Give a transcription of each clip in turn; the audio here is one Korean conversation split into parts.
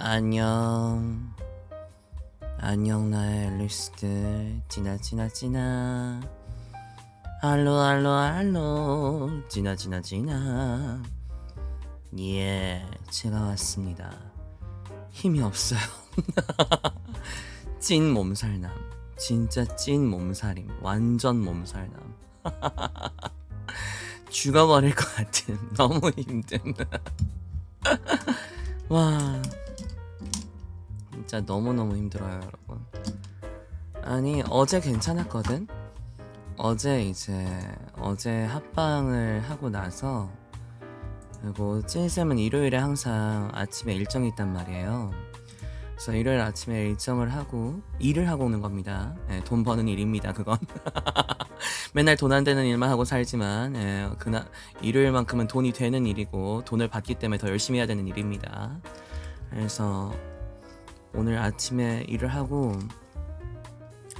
안녕. 안녕 나의 앨리스들. 지나. 알로. 지나. 예, 제가 왔습니다. 힘이 없어요. 찐 몸살남. 진짜 찐 몸살임. 완전 몸살남. 죽어버릴 것 같은 너무 힘든. 와, 진짜 너무너무 힘들어요, 여러분. 아니, 어제 괜찮았거든? 어제 합방을 하고 나서, 그리고 찐쌤은 일요일에 항상 아침에 일정이 있단 말이에요. 그래서 일요일 아침에 일을 하고 오는 겁니다. 예, 돈 버는 일입니다, 그건. 맨날 돈 안 되는 일만 하고 살지만, 예, 일요일만큼은 돈이 되는 일이고, 돈을 받기 때문에 더 열심히 해야 되는 일입니다. 그래서, 오늘 아침에 일을 하고,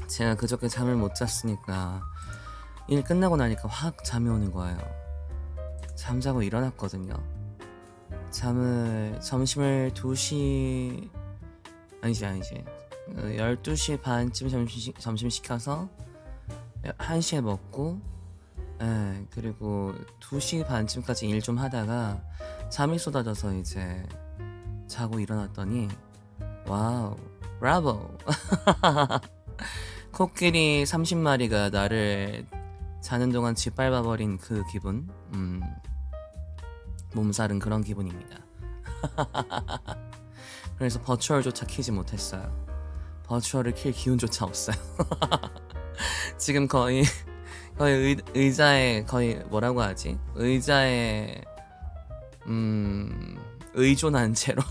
제가 그저께 잠을 못 잤으니까, 일 끝나고 나니까 확 잠이 오는 거예요. 잠자고 일어났거든요. 점심을 2시, 아니지. 12시 반쯤 점심 시켜서 1시에 먹고, 그리고 2시 반쯤까지 일 좀 하다가 잠이 쏟아져서 이제 자고 일어났더니, 와우, 브라보. 코끼리 30마리가 나를 자는 동안 짓밟아버린 그 기분. 몸살은 그런 기분입니다. 그래서 버추얼조차 키지 못했어요. 버추얼을 킬 기운조차 없어요. 지금 거의 의자에 뭐라고 하지? 의자에 의존한 채로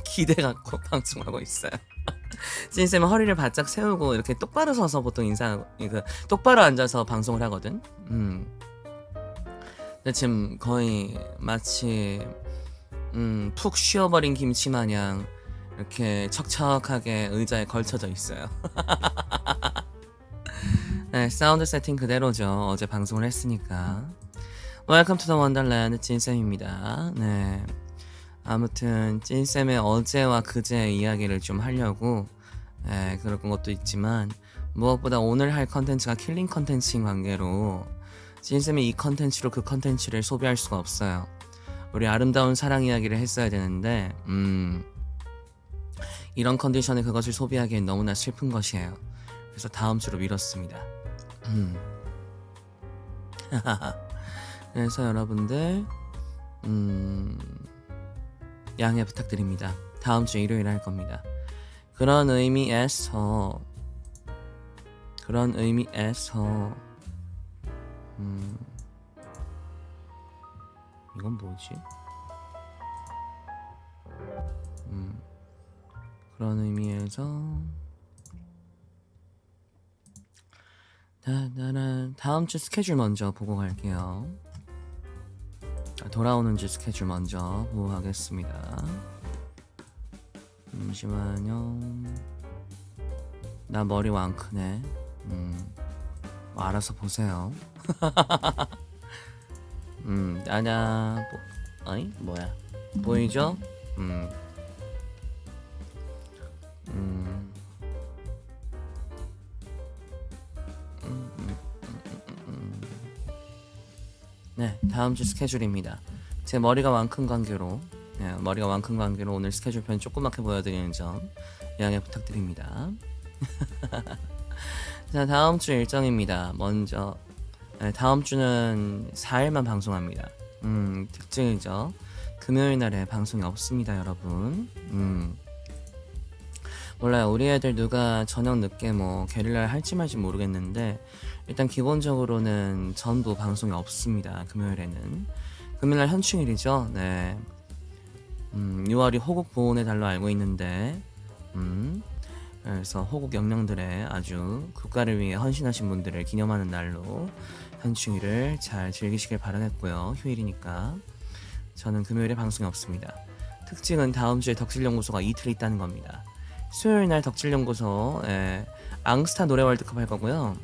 기대 갖고 방송하고 있어요. 찐쌤은 허리를 바짝 세우고 이렇게 똑바로 서서 보통 똑바로 앉아서 방송을 하거든. 근데 지금 거의 마치 푹 쉬어버린 김치 마냥 이렇게 척척하게 의자에 걸쳐져 있어요. 네, 사운드 세팅 그대로죠. 어제 방송을 했으니까. Welcome to the Wonderland, 찐쌤입니다. 네, 아무튼 찐쌤의 어제와 그제의 이야기를 좀 하려고, 그런 것도 있지만 무엇보다 오늘 할 컨텐츠가 킬링 컨텐츠인 관계로 찐쌤이 이 컨텐츠로 그 컨텐츠를 소비할 수가 없어요. 우리 아름다운 사랑 이야기를 했어야 되는데 이런 컨디션에 그것을 소비하기엔 너무나 슬픈 것이에요. 그래서 다음 주로 미뤘습니다. 그래서 여러분들 양해 부탁드립니다. 다음 주 일요일에 할 겁니다. 그런 의미에서 이건 뭐지? 그런 의미에서 다음 주 스케줄 먼저 보고 갈게요. 돌아오는 주 스케줄 먼저 보고 가겠습니다. 잠시만요. 나 머리 왕크네. 알아서 보세요. 어이? 뭐야? 보이죠? 네, 다음 주 스케줄입니다. 제 머리가 왕큰 관계로, 오늘 스케줄편 조그맣게 보여드리는 점 양해 부탁드립니다. 자, 다음 주 일정입니다. 먼저 다음 주는 4일만 방송합니다. 특징이죠. 금요일 날에 방송이 없습니다, 여러분. 몰라요. 우리 애들 누가 저녁 늦게 뭐 게릴라를 할지 말지 모르겠는데 일단 기본적으로는 전부 방송이 없습니다. 금요일에는. 금요일날 현충일이죠. 네. 6월이 호국 보훈의 달로 알고 있는데 그래서 호국 영령들의 아주 국가를 위해 헌신하신 분들을 기념하는 날로 현충일을 잘 즐기시길 바라겠고요. 휴일이니까. 저는 금요일에 방송이 없습니다. 특징은 다음 주에 덕질연구소가 이틀 있다는 겁니다. 수요일 날 덕질연구소 앙스타 노래 월드컵 할 거고요.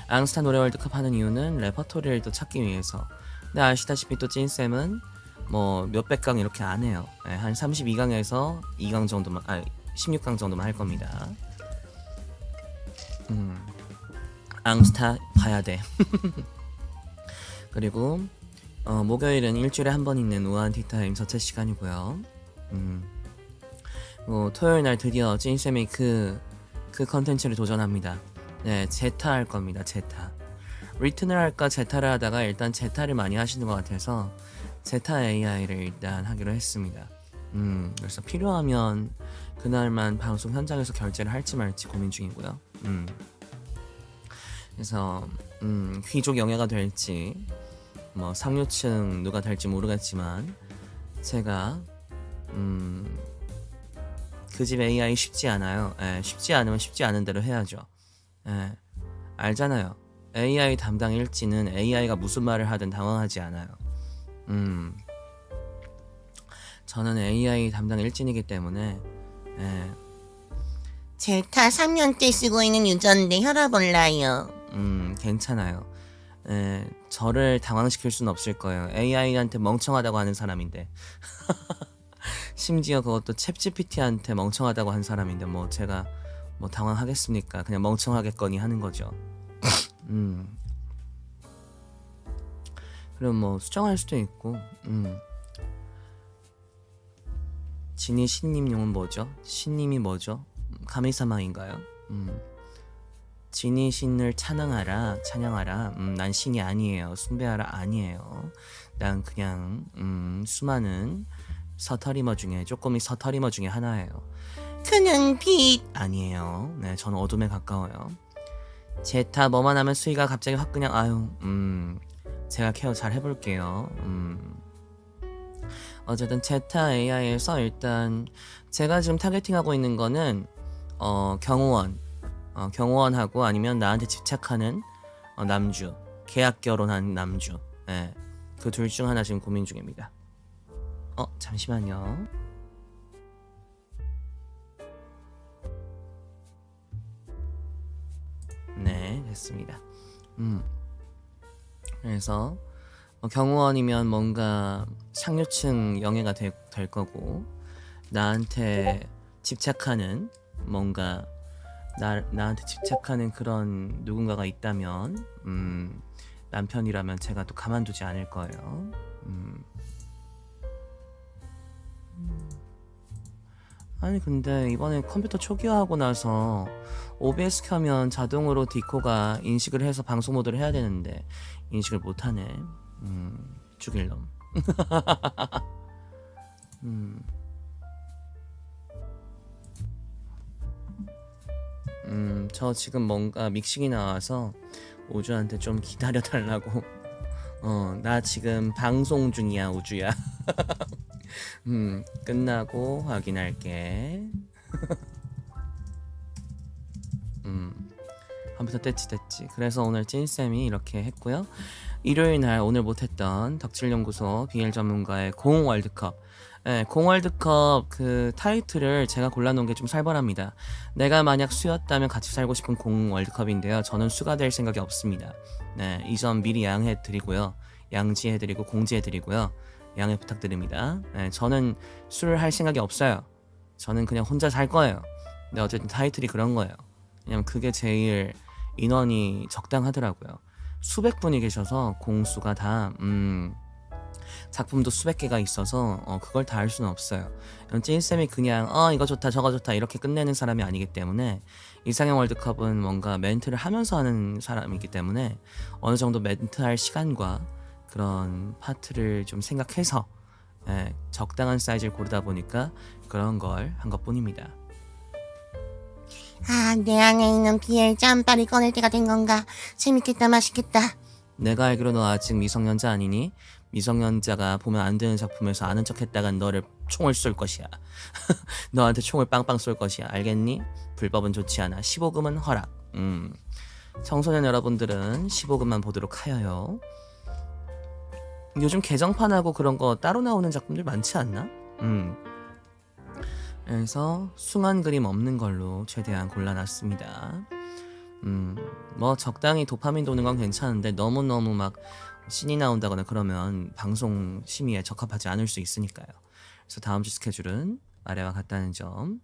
앙스타 노래 월드컵 하는 이유는 레퍼토리를 또 찾기 위해서. 근데 아시다시피 또 찐쌤은 뭐 몇백 강 이렇게 안 해요. 네, 한 32강에서 2강 정도만 16강 정도만 할 겁니다. 앙스타 봐야 돼. 그리고 목요일은 일주일에 한 번 있는 우아한 티타임 저체 시간이고요. 토요일 날 드디어 찐쌤이 그 컨텐츠를 도전합니다. 네, 제타 할 겁니다. 제타. 리튼을 할까 제타를 하다가 일단 제타를 많이 하시는 것 같아서 제타 AI를 일단 하기로 했습니다. 그래서 필요하면 그날만 방송 현장에서 결제를 할지 말지 고민 중이고요. 그래서 귀족 영예가 될지 뭐 상류층 누가 될지 모르겠지만 제가 그 집 AI 쉽지 않아요. 쉽지 않으면 쉽지 않은 대로 해야죠. 알잖아요. AI 담당 일지는 AI가 무슨 말을 하든 당황하지 않아요. 저는 AI 담당 일진이기 때문에 제타 3년째 쓰고 있는 유저인데 혈압 올라요. 괜찮아요. 저를 당황시킬 수는 없을 거예요. AI한테 멍청하다고 하는 사람인데 심지어 그것도 챗GPT한테 멍청하다고 한 사람인데 뭐 제가 뭐 당황하겠습니까? 그냥 멍청하겠거니 하는 거죠. 그럼 뭐 수정할 수도 있고. 진이 신님용은 뭐죠? 신님이 뭐죠? 가미사마인가요? 진이 신을 찬양하라. 난 신이 아니에요. 숭배하라 아니에요. 난 그냥 수많은 서터리머 중에 쪼꼬미 서터리머 중에 하나예요. 그는 빛. 아니에요. 네, 저는 어둠에 가까워요. 제타 뭐만 하면 수위가 갑자기 확 그냥 제가 케어 잘 해볼게요. 어쨌든 제타 AI에서 일단 제가 지금 타겟팅하고 있는 거는 경호원하고 아니면 나한테 집착하는 남주, 계약 결혼한 남주, 그 둘 중 하나 지금 고민 중입니다. 잠시만요. 네, 됐습니다. 그래서 경호원이면 뭔가 상류층 영예가 될 거고, 나한테 집착하는 뭔가 나한테 집착하는 그런 누군가가 있다면 남편이라면 제가 또 가만두지 않을 거예요. 아니 근데 이번에 컴퓨터 초기화하고 나서 OBS 켜면 자동으로 디코가 인식을 해서 방송 모드를 해야 되는데 인식을 못하네. 죽일 놈. 저 지금 뭔가 믹싱이 나와서 우주한테 좀 기다려 달라고. 나 지금 방송 중이야, 우주야. 끝나고 확인할게. 컴퓨터 됐지. 그래서 오늘 찐쌤이 이렇게 했고요. 일요일 날 오늘 못했던 덕질연구소 BL 전문가의 공월드컵. 공월드컵 그 타이틀을 제가 골라놓은 게 좀 살벌합니다. 내가 만약 수였다면 같이 살고 싶은 공월드컵인데요. 저는 수가 될 생각이 없습니다. 이 점 미리 양해드리고요. 양지해드리고 공지해드리고요. 양해 부탁드립니다. 저는 술을 할 생각이 없어요. 저는 그냥 혼자 살 거예요. 근데 어쨌든 타이틀이 그런 거예요. 왜냐면 그게 제일 인원이 적당하더라고요. 수백 분이 계셔서 공수가 다 작품도 수백 개가 있어서 그걸 다 할 수는 없어요. 찐쌤이 그냥 이거 좋다 저거 좋다 이렇게 끝내는 사람이 아니기 때문에 이상형 월드컵은 뭔가 멘트를 하면서 하는 사람이기 때문에 어느 정도 멘트할 시간과 그런 파트를 좀 생각해서 적당한 사이즈를 고르다 보니까 그런 걸 한 것뿐입니다. 내 안에 있는 BL 짬빨이 꺼낼 때가 된 건가. 재밌겠다, 맛있겠다. 내가 알기로 너 아직 미성년자 아니니? 미성년자가 보면 안 되는 작품에서 아는 척 했다간 너를 총을 쏠 것이야. 너한테 총을 빵빵 쏠 것이야. 알겠니? 불법은 좋지 않아. 15금은 허락. 청소년 여러분들은 15금만 보도록 하여요. 요즘 개정판하고 그런 거 따로 나오는 작품들 많지 않나? 그래서 숭한 그림 없는 걸로 최대한 골라놨습니다. 뭐 적당히 도파민 도는 건 괜찮은데 너무너무 막 신이 나온다거나 그러면 방송 심의에 적합하지 않을 수 있으니까요. 그래서 다음 주 스케줄은 아래와 같다는 점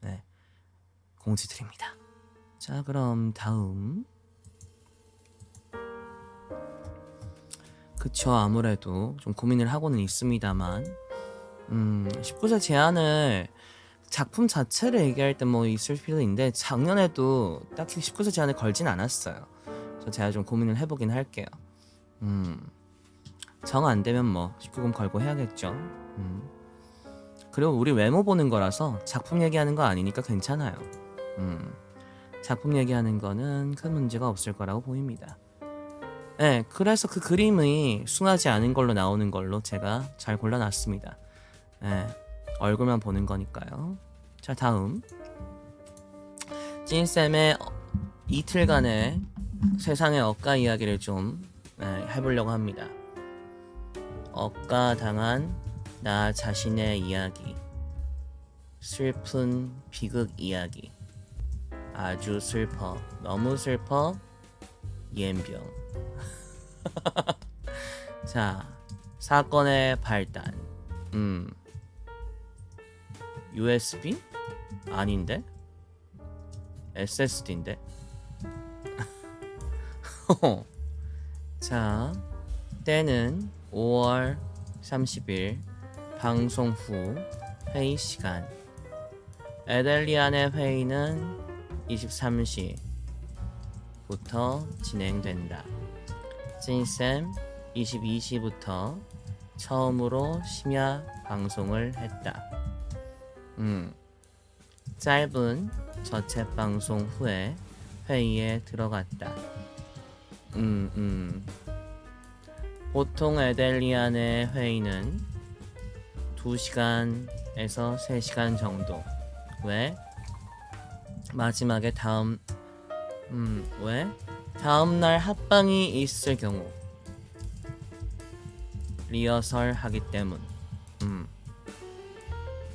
네, 공지 드립니다. 자, 그럼 다음. 그쵸, 아무래도 좀 고민을 하고는 있습니다만 19세 제한을 작품 자체를 얘기할 때 뭐 있을 필요도 있는데 작년에도 딱히 19세 제한을 걸진 않았어요. 그래서 제가 좀 고민을 해보긴 할게요. 정 안 되면 뭐 19금 걸고 해야겠죠. 그리고 우리 외모 보는 거라서 작품 얘기하는 거 아니니까 괜찮아요. 작품 얘기하는 거는 큰 문제가 없을 거라고 보입니다. 네, 그래서 그 그림이 숭하지 않은 걸로 나오는 걸로 제가 잘 골라놨습니다. 네, 얼굴만 보는 거니까요. 자, 다음. 찐쌤의 이틀간의 세상의 억가 이야기를 좀 해보려고 합니다. 억가당한 나 자신의 이야기. 슬픈 비극 이야기. 아주 슬퍼. 너무 슬퍼. 옌병. 자, 사건의 발단. USB? 아닌데? SSD인데? 자, 때는 5월 30일 방송 후 회의 시간. 에델리안의 회의는 23시부터 진행된다. 찐쌤 22시부터 처음으로 심야 방송을 했다. 짧은 저챗 방송 후에 회의에 들어갔다. 보통 에델리안의 회의는 2시간에서 3시간 정도. 왜? 마지막에 왜? 다음날 합방이 있을 경우 리허설 하기 때문.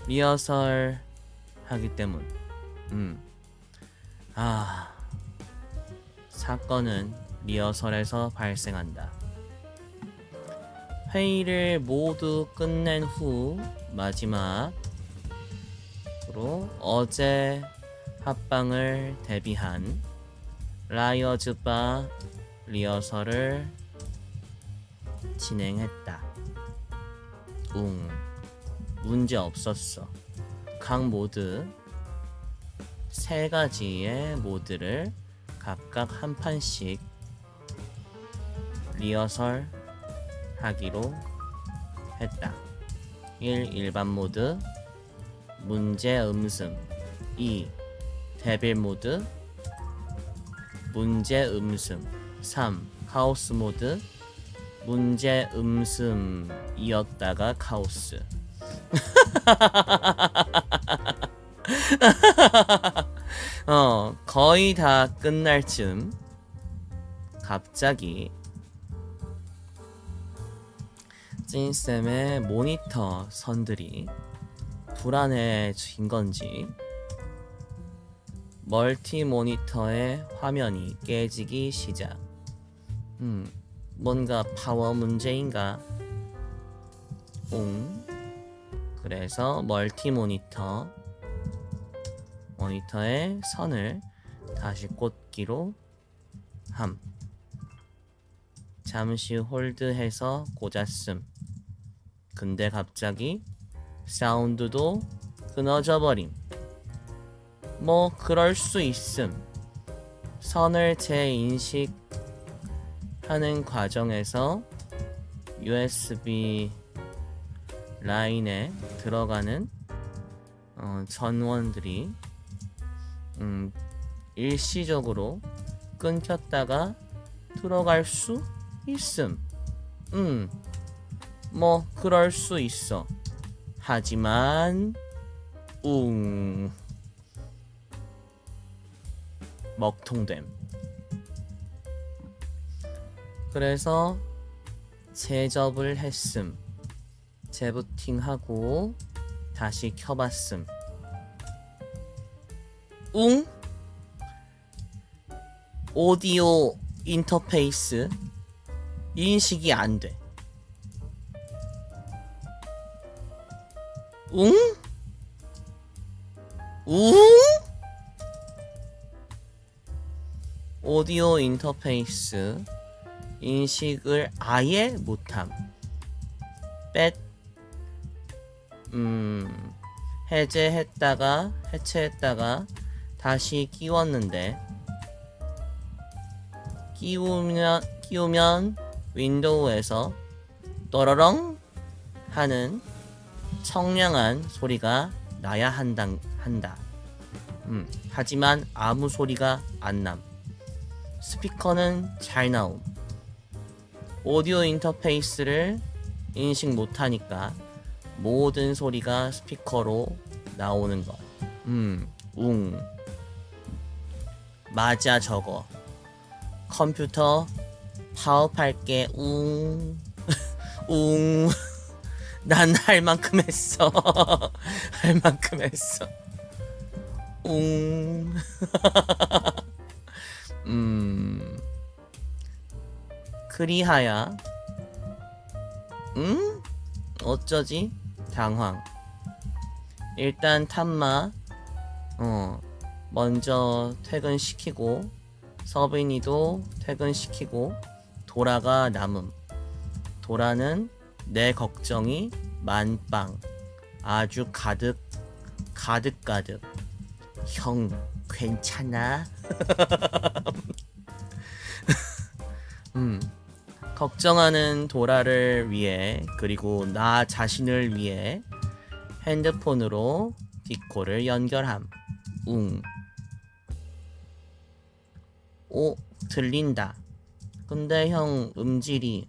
리허설 하기 때문. 사건은 리허설에서 발생한다. 회의를 모두 끝낸 후 마지막으로 어제 합방을 대비한 라이어즈 바 리허설을 진행했다. 문제 없었어. 각 모드 3가지의 모드를 각각 한 판씩 리허설 하기로 했다. 1. 일반 모드 문제 음슴. 2. 데빌 모드 문제 음슴. 3. 카오스 모드 문제 음슴이었다가 카오스. 거의 다 끝날 즈음 갑자기 찐쌤의 모니터 선들이 불안해진 건지 멀티 모니터의 화면이 깨지기 시작. 뭔가 파워 문제인가? 그래서 멀티 모니터의 선을 다시 꽂기로 함. 잠시 홀드해서 꽂았음. 근데 갑자기 사운드도 끊어져 버림. 뭐 그럴 수 있음. 선을 재인식하는 과정에서 USB 라인에 들어가는 전원들이 일시적으로 끊겼다가 들어갈 수 있음. 뭐 그럴 수 있어. 하지만 먹통됨. 그래서 재접을 했음. 재부팅하고 다시 켜봤음. 오디오 인터페이스 인식이 안 돼. 응? 응? 오디오 인터페이스 인식을 아예 못함. 해제했다가 해체했다가 다시 끼웠는데 끼우면 윈도우에서 또러렁 하는 청량한 소리가 나야 한다. 하지만 아무 소리가 안 남. 스피커는 잘 나옴. 오디오 인터페이스를 인식 못하니까 모든 소리가 스피커로 나오는 것. 웅. 맞아 저거. 컴퓨터 파업할게. 웅. 웅. 난 할 만큼 했어. 할 만큼 했어. 웅. 그리하야. 어쩌지? 당황. 일단 탐마 먼저 퇴근시키고 서빈이도 퇴근시키고 도라가 남음. 도라는 내 걱정이 만빵. 아주 가득. 형 괜찮아? 걱정하는 도라를 위해 그리고 나 자신을 위해 핸드폰으로 디코를 연결함. 웅. 오, 들린다. 근데 형 음질이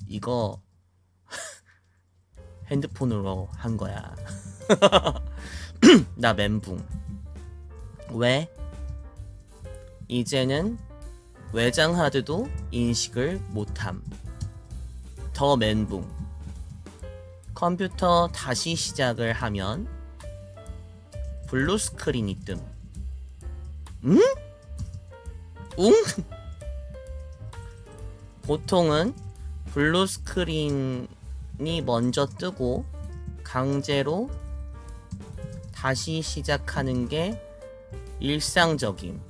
이거 핸드폰으로 한 거야. 나 멘붕. 왜? 이제는 외장 하드도 인식을 못함. 더 멘붕. 컴퓨터 다시 시작을 하면 블루 스크린이 뜸. 응? 보통은 블루 스크린이 먼저 뜨고 강제로 다시 시작하는 게 일상적임.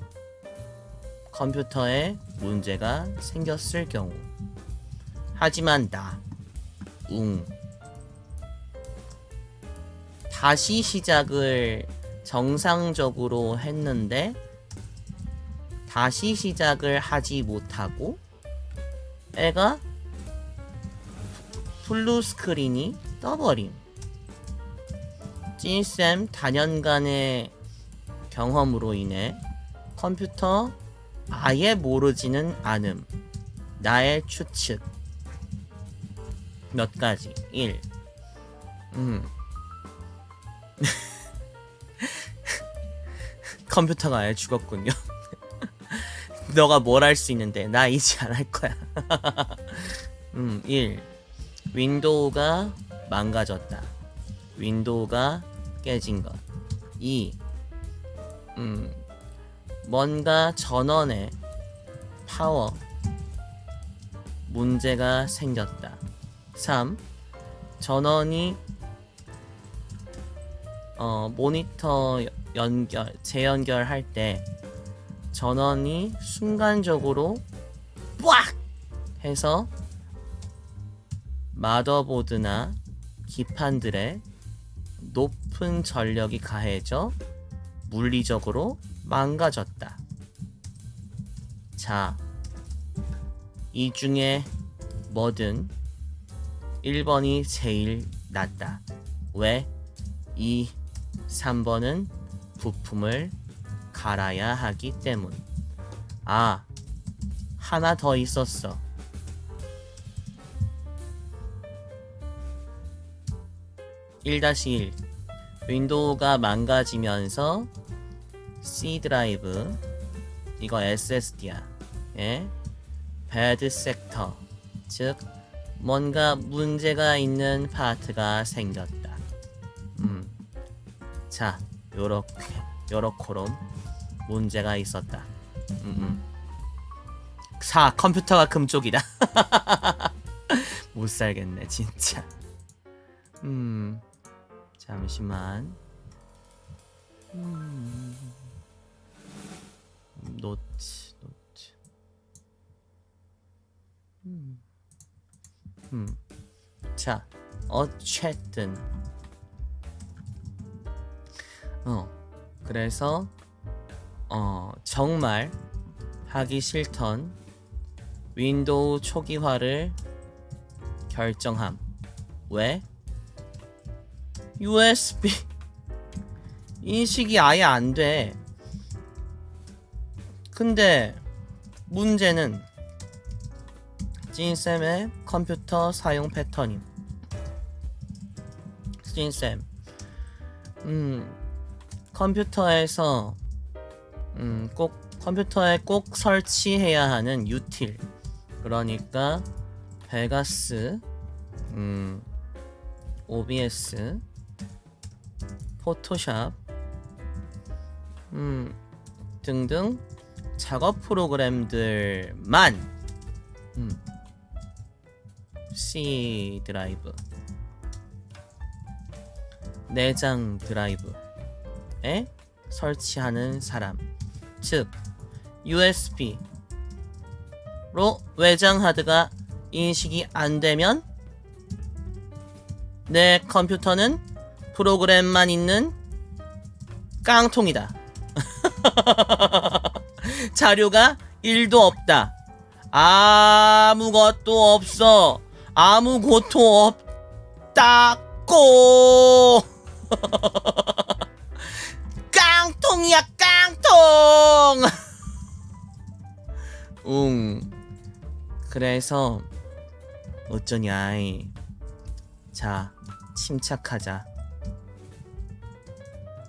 컴퓨터에 문제가 생겼을 경우. 하지만 나 다시 시작을 정상적으로 했는데 다시 시작을 하지 못하고 애가 블루 스크린이 떠버림. 찐쌤 단연간의 경험으로 인해 컴퓨터 아예 모르지는 않음. 나의 추측 몇 가지. 1. 컴퓨터가 아예 죽었군요. 너가 뭘 할 수 있는데 나 이제 안 할 거야. 1. 윈도우가 망가졌다. 윈도우가 깨진 것. 2. 뭔가 전원에 파워 문제가 생겼다. 3. 전원이 모니터 재연결할 때 전원이 순간적으로 빡! 해서 마더보드나 기판들에 높은 전력이 가해져 물리적으로 망가졌다. 자, 이 중에 뭐든 1번이 제일 낫다. 왜? 2, 3번은 부품을 갈아야 하기 때문. 아, 하나 더 있었어. 1-1 윈도우가 망가지면서 C 드라이브, 이거 SSD야. 예? 배드 섹터, 즉 뭔가 문제가 있는 파트가 생겼다. 자, 요렇게롬 문제가 있었다. 4. 컴퓨터가 금쪽이다. 못 살겠네 진짜. 잠시만. 노트. 자, 어쨌든 그래서 정말 하기 싫던 윈도우 초기화를 결정함. 왜? USB 인식이 아예 안 돼. 근데 문제는 찐쌤의 컴퓨터 사용 패턴임. 찐쌤 컴퓨터에서 컴퓨터에 꼭 설치해야 하는 유틸, 그러니까 베가스, OBS, 포토샵 등등 작업 프로그램들만 C 드라이브, 내장 드라이브에 설치하는 사람, 즉 USB로 외장 하드가 인식이 안 되면 내 컴퓨터는 프로그램만 있는 깡통이다. 자료가 1도 없다. 아무것도 없어. 아무것도 없다고. 깡통이야 깡통. 그래서 어쩌냐. 자, 침착하자.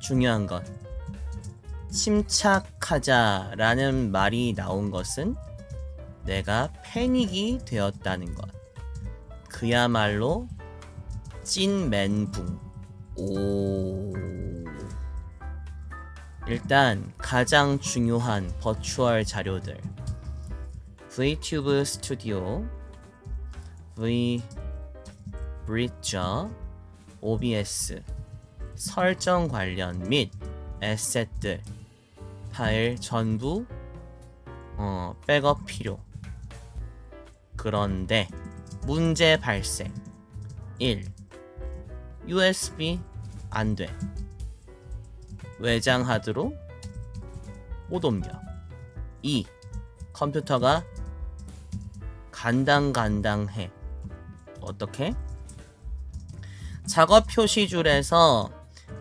중요한 것, 침착하자라는 말이 나온 것은 내가 패닉이 되었다는 것. 그야말로 찐 멘붕. 일단 가장 중요한 버추얼 자료들, VTube 스튜디오, Bridger, OBS, 설정 관련 및 에셋들, 파일 전부 백업 필요. 그런데 문제 발생. 1. USB 안 돼. 외장 하드로 못 옮겨. 2. 컴퓨터가 간당간당해. 어떻게? 작업 표시줄에서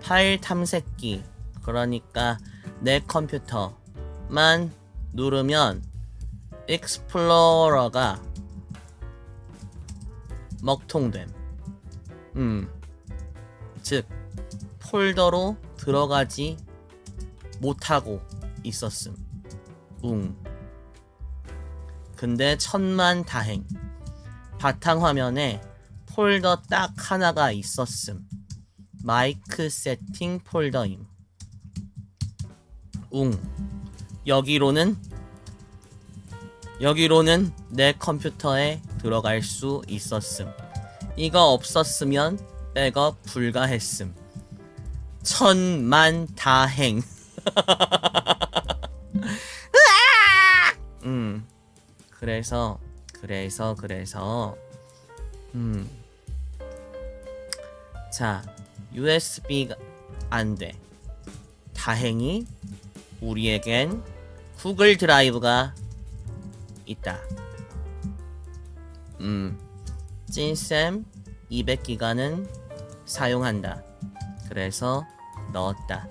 파일 탐색기, 그러니까 내 컴퓨터만 누르면 익스플로러가 먹통됨. 즉 폴더로 들어가지 못하고 있었음. 근데 천만다행, 바탕화면에 폴더 딱 하나가 있었음. 마이크 세팅 폴더임. 여기로는 내 컴퓨터에 들어갈 수 있었음. 이거 없었으면 백업 불가했음. 천만다행. 그래서 자, USB가 안 돼. 다행히 우리에겐 구글 드라이브가 있다. 찐쌤 200기가는 사용한다. 그래서 넣었다.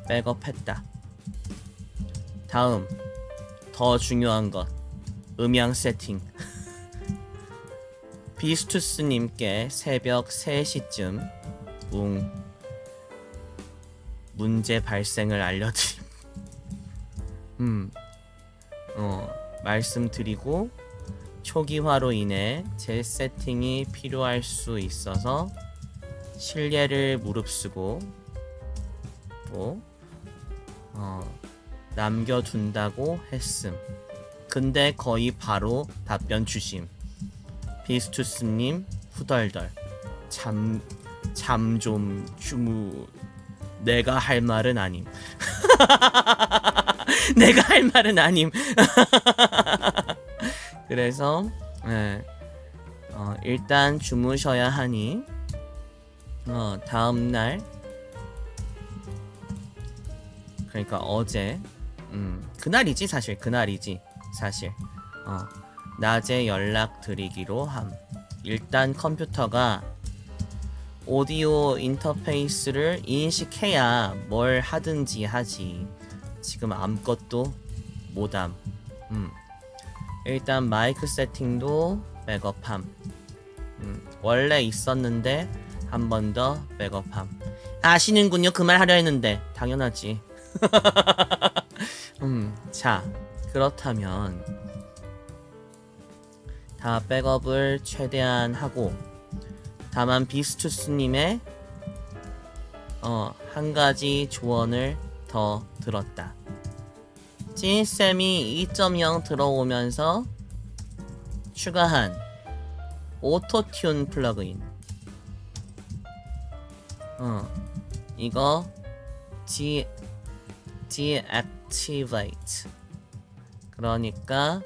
백업했다. 다음, 더 중요한 것, 음향 세팅. 비스투스님께 새벽 3시쯤 문제 발생을 알려드림. 말씀드리고, 초기화로 인해 재세팅이 필요할 수 있어서 실례를 무릅쓰고 또 남겨둔다고 했음. 근데 거의 바로 답변 주심. 비스투스님 후덜덜. 잠 좀 주무. 내가 할 말은 아님. 내가 할 말은 아님. 그래서 일단 주무셔야 하니 다음날, 그러니까 어제 그날이지 사실. 낮에 연락드리기로 함. 일단 컴퓨터가 오디오 인터페이스를 인식해야 뭘 하든지 하지. 지금 아무것도 못함. 일단 마이크 세팅도 백업함. 원래 있었는데 한 번 더 백업함. 아시는군요. 그 말 하려 했는데. 당연하지. 자, 그렇다면 다 백업을 최대한 하고, 다만 비스투스님의 한 가지 조언을 더 들었다. 찐쌤이 2.0 들어오면서 추가한 오토튠 플러그인, 이거 deactivate, 그러니까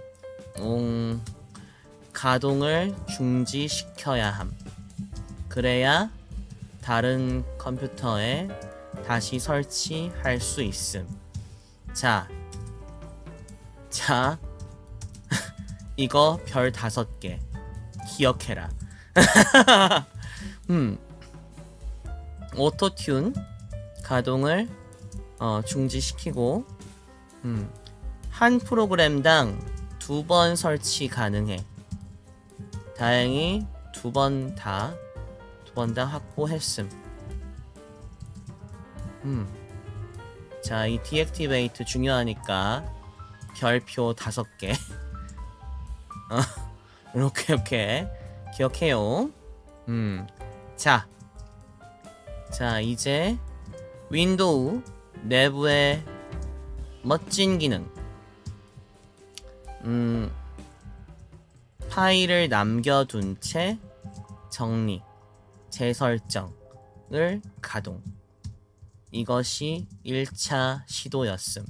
가동을 중지시켜야 함. 그래야 다른 컴퓨터에 다시 설치할 수 있음. 자 이거 별 5개 기억해라. 오토튠 가동을 중지시키고, 한 프로그램당 2번 설치 가능해. 다행히 2번 다 확보했음. 자, 이 디액티베이트 중요하니까 별표 5개. 이렇게 기억해요. 자, 이제 윈도우 내부의 멋진 기능. 파일을 남겨둔 채 정리, 재설정을 가동. 이것이 1차 시도였음.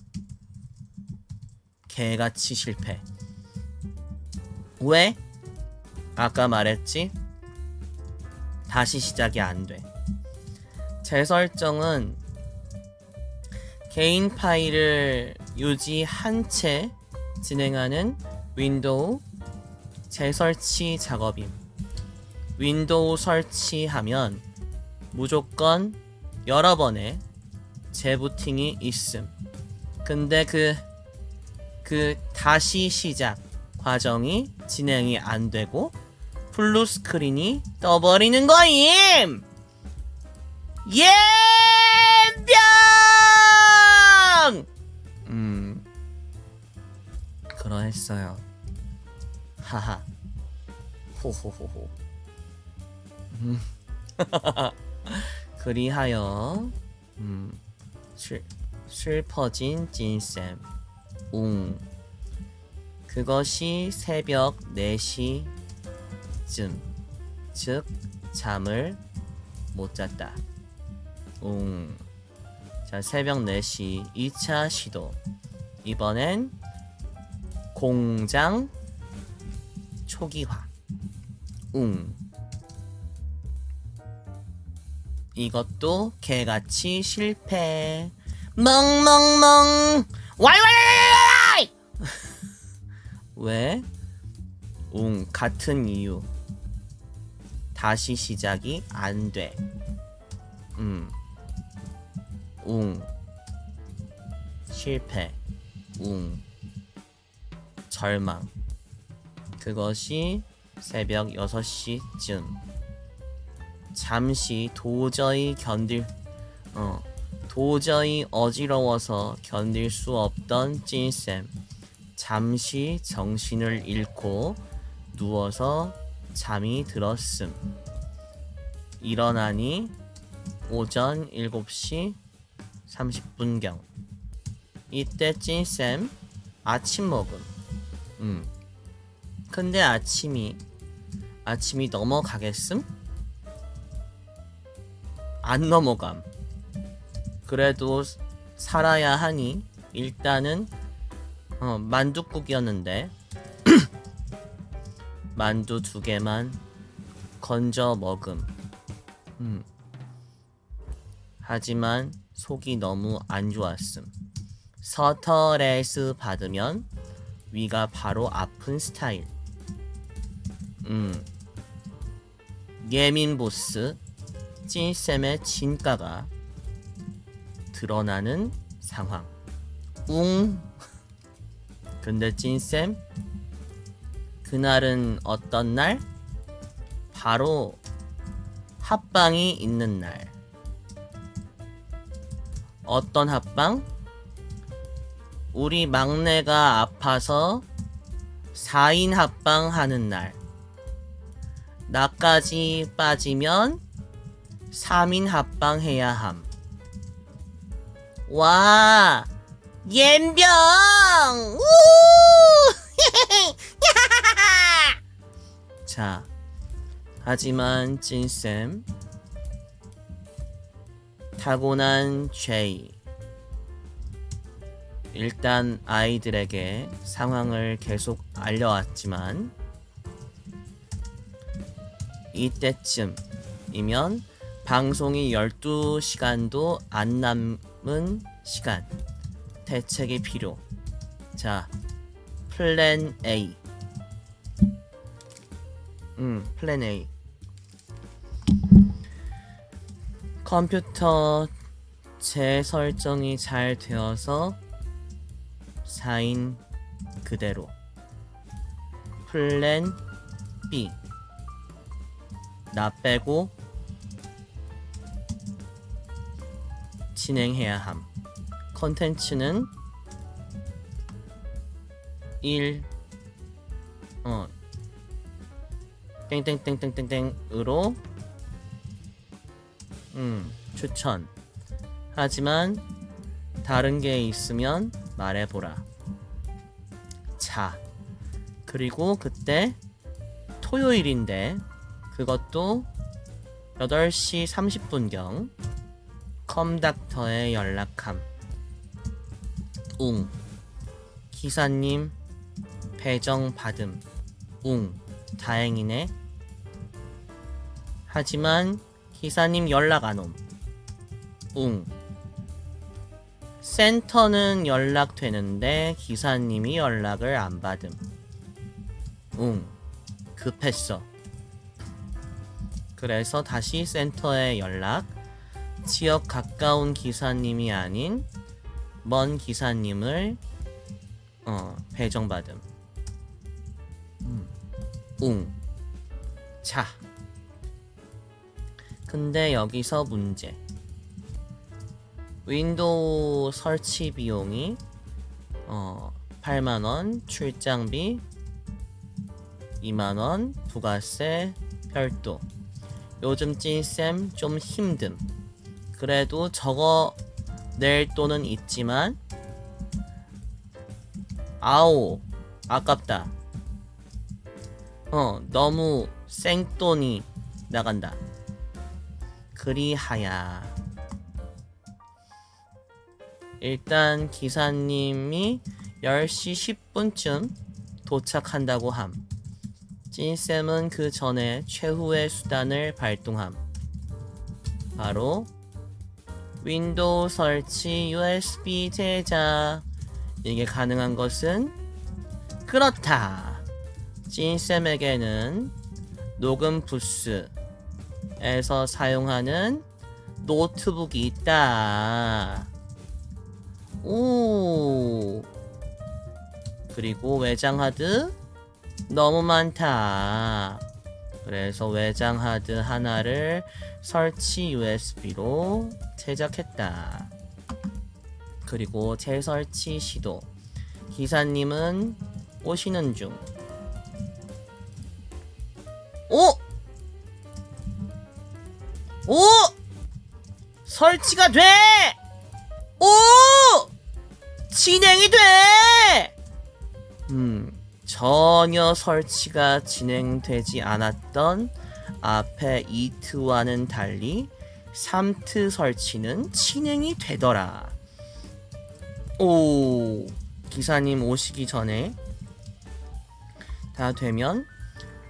개같이 실패. 왜? 아까 말했지? 다시 시작이 안 돼. 재설정은 개인 파일을 유지한 채 진행하는 윈도우 재설치 작업임. 윈도우 설치하면 무조건 여러 번의 재부팅이 있음. 근데 그 다시 시작 과정이 진행이 안 되고 풀루 스크린이 떠버리는 거임. 예병! 그러했어요. 하하. 호호호호. 그리하여 슬퍼진 찐쌤. 그것이 새벽 4시쯤, 즉 잠을 못 잤다. 자, 새벽 4시 2차 시도. 이번엔 공장 초기화. 이것도 개같이 실패. 멍멍멍. 와이와이와이와이. 왜? 같은 이유. 다시 시작이 안 돼. 실패. 절망. 그것이 새벽 6시쯤. 잠시 도저히 어지러워서 견딜 수 없던 찐쌤. 잠시 정신을 잃고 누워서 잠이 들었음. 일어나니 오전 7시 30분경. 이때 찐쌤 아침 먹음. 근데 아침이 넘어가겠음? 안 넘어감. 그래도 살아야 하니 일단은 만둣국이었는데 만두 2개만 건져 먹음. 하지만 속이 너무 안 좋았음. 스트레스 받으면 위가 바로 아픈 스타일. 예민 보스 찐쌤의 진가가 드러나는 상황. 근데 찐쌤 그날은 어떤 날? 바로 합방이 있는 날. 어떤 합방? 우리 막내가 아파서 4인 합방 하는 날. 나까지 빠지면 3인 합방 해야 함. 와, 옌병! 우! 자, 하지만 찐쌤 타고난 죄. 일단 아이들에게 상황을 계속 알려왔지만 이때쯤이면 방송이 12시간도 안 남은 시간. 대책이 필요. 자, 플랜 A. 플랜 A. 컴퓨터 재설정이 잘 되어서 4인 그대로. 플랜 B. 나 빼고 진행해야 함. 컨텐츠는 '땡땡땡땡땡땡'으로 추천. 하지만 다른 게 있으면 말해보라. 자, 그리고 그때 토요일인데 그것도 8시 30분경 컴닥터에 연락함. 기사님 배정 받음. 다행이네. 하지만 기사님 연락 안 옴. 센터는 연락되는데 기사님이 연락을 안 받음. 급했어. 그래서 다시 센터에 연락. 지역 가까운 기사님이 아닌 먼 기사님을 배정받음. 자, 근데 여기서 문제. 윈도우 설치 비용이 8만원, 출장비 2만원, 부가세 별도. 요즘 찐쌤 좀 힘듦. 그래도 저거 낼 돈은 있지만 아깝다. 너무 생돈이 나간다. 그리하야 일단 기사님이 10시 10분쯤 도착한다고 함. 찐쌤은 그 전에 최후의 수단을 발동함. 바로 윈도우 설치 USB 제작. 이게 가능한 것은 그렇다. 찐쌤에게는 녹음 부스에서 사용하는 노트북이 있다. 그리고 외장 하드 너무 많다. 그래서 외장 하드 하나를 설치 USB로 제작했다. 그리고 재설치 시도. 기사님은 오시는 중. 설치가 돼! 진행이 돼! 전혀 설치가 진행되지 않았던 앞에 2트와는 달리 3트 설치는 진행이 되더라. 오, 기사님 오시기 전에 다 되면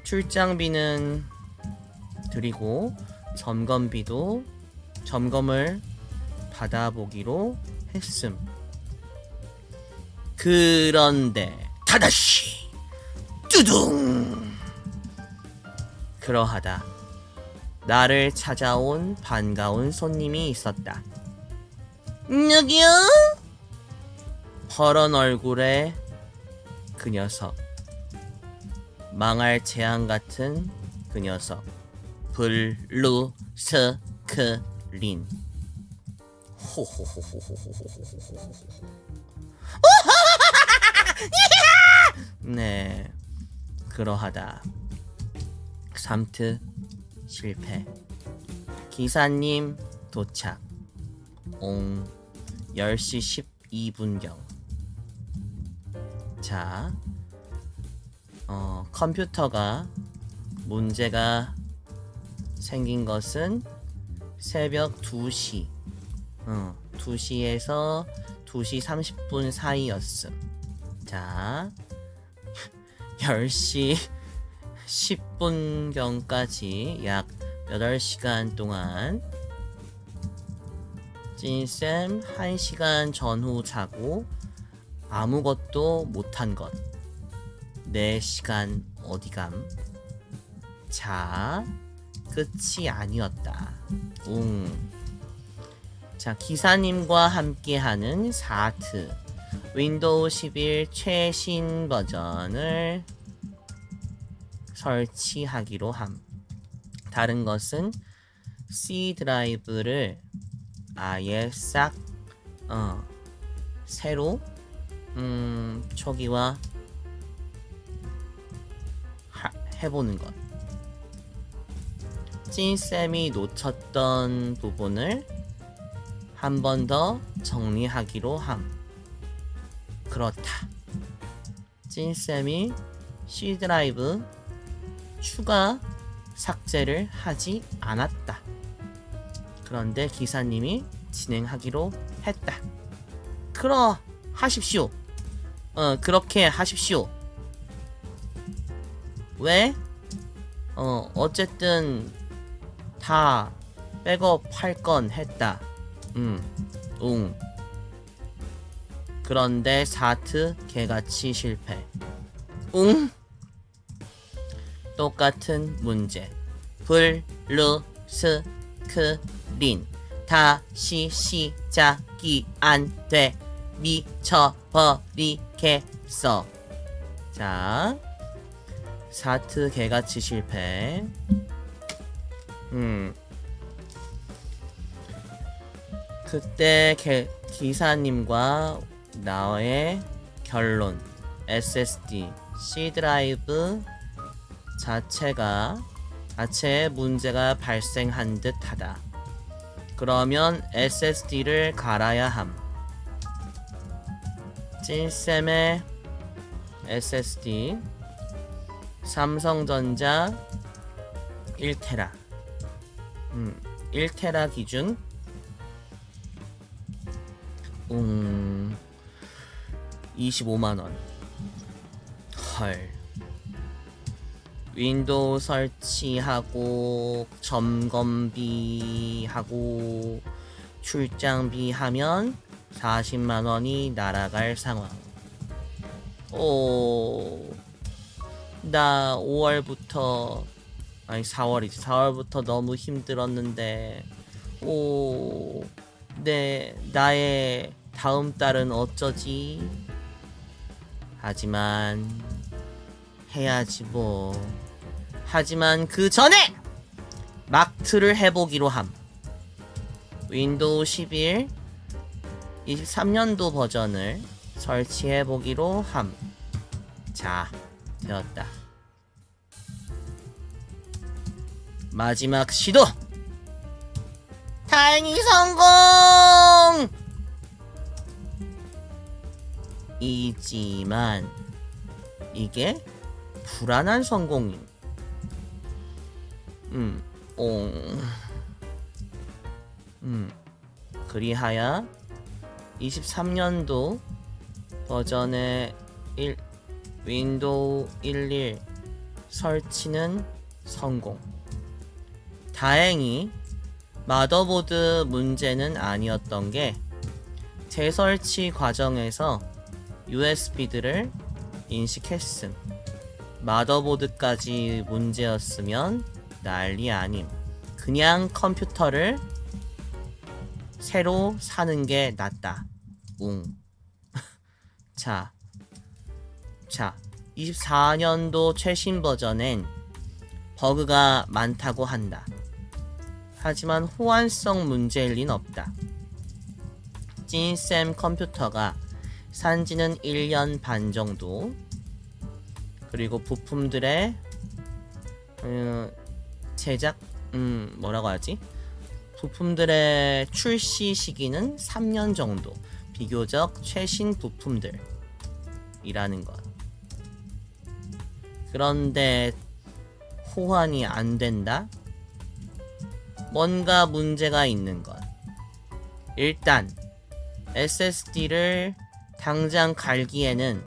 출장비는 드리고 점검을 받아보기로 했음. 그런데 다다시 뚜둥! 그러하다 나를 찾아온 반가운 손님이 있었다. 누구요? 퍼런 얼굴의 그 녀석, 망할 재앙 같은 그 녀석, 블루스크린. 네, 그러하다 3트 실패. 기사님 도착. 10시 12분경. 자, 컴퓨터가 문제가 생긴 것은 새벽 2시 2시에서 2시 30분 사이였음. 자, 10시 10분경까지 약 8시간 동안 찐쌤 1시간 전후 자고 아무것도 못한 것. 4시간 어디감? 자, 끝이 아니었다. 자, 기사님과 함께하는 4트 윈도우 11 최신 버전을 설치하기로 함. 다른 것은 C 드라이브를 아예 싹 새로 초기화 해보는 것. 찐쌤이 놓쳤던 부분을 한 번 더 정리하기로 함. 그렇다. 찐쌤이 C 드라이브 추가 삭제를 하지 않았다. 그런데 기사님이 진행하기로 했다. 하십시오. 그렇게 하십시오. 왜? 어쨌든 다 백업 할 건 했다. 그런데 4트 개같이 실패. 똑같은 문제. 블루스크린. 다시 시작이 안 돼. 미쳐버리겠어. 자, 4트 개같이 실패. 그때 기사님과 나의 결론. SSD, C 드라이브 자체에 문제가 발생한 듯하다. 그러면 SSD를 갈아야 함. 찐쌤의 SSD 삼성전자 1테라 1테라 기준 25만원. 헐. 윈도우 설치하고 점검비 하고 출장비 하면 40만원이 날아갈 상황. 나 5월부터 아니 4월부터 너무 힘들었는데 나의 다음 달은 어쩌지? 하지만 해야지 뭐. 하지만 그 전에 막트를 해보기로 함. 윈도우 11 23년도 버전을 설치해보기로 함. 자, 되었다. 마지막 시도! 다행히 성공! 이지만 이게 불안한 성공임. 그리하여 23년도 버전의 윈도우 11 설치는 성공. 다행히 마더보드 문제는 아니었던 게 재설치 과정에서 USB들을 인식했음. 마더보드까지 문제였으면 난리 아님. 그냥 컴퓨터를 새로 사는 게 낫다. 자, 24년도 최신 버전엔 버그가 많다고 한다. 하지만 호환성 문제일 린 없다. 찐쌤 컴퓨터가 산지는 1년 반 정도. 그리고 부품들의 제작 뭐라고 하지? 부품들의 출시 시기는 3년 정도. 비교적 최신 부품들이라는 것. 그런데 호환이 안 된다? 뭔가 문제가 있는 것. 일단 SSD를 당장 갈기에는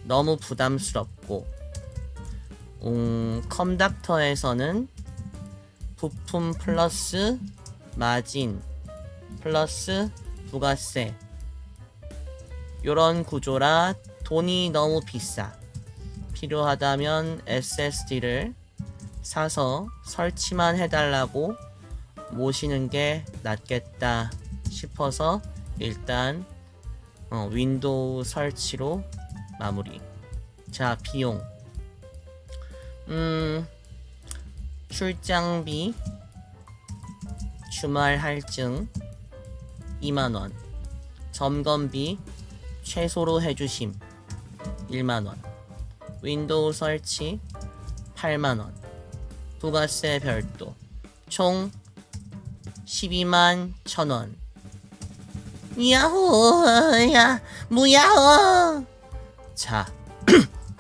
너무 부담스럽고 컴닥터에서는 부품 플러스 마진 플러스 부가세 요런 구조라 돈이 너무 비싸. 필요하다면 SSD를 사서 설치만 해달라고 모시는 게 낫겠다 싶어서 일단 윈도우 설치로 마무리. 자, 비용. 출장비, 주말 할증 2만원, 점검비 최소로 해주심 1만원, 윈도우 설치 8만원, 부가세 별도 총 12만 1,000원. 야호, 야, 무야호. 자,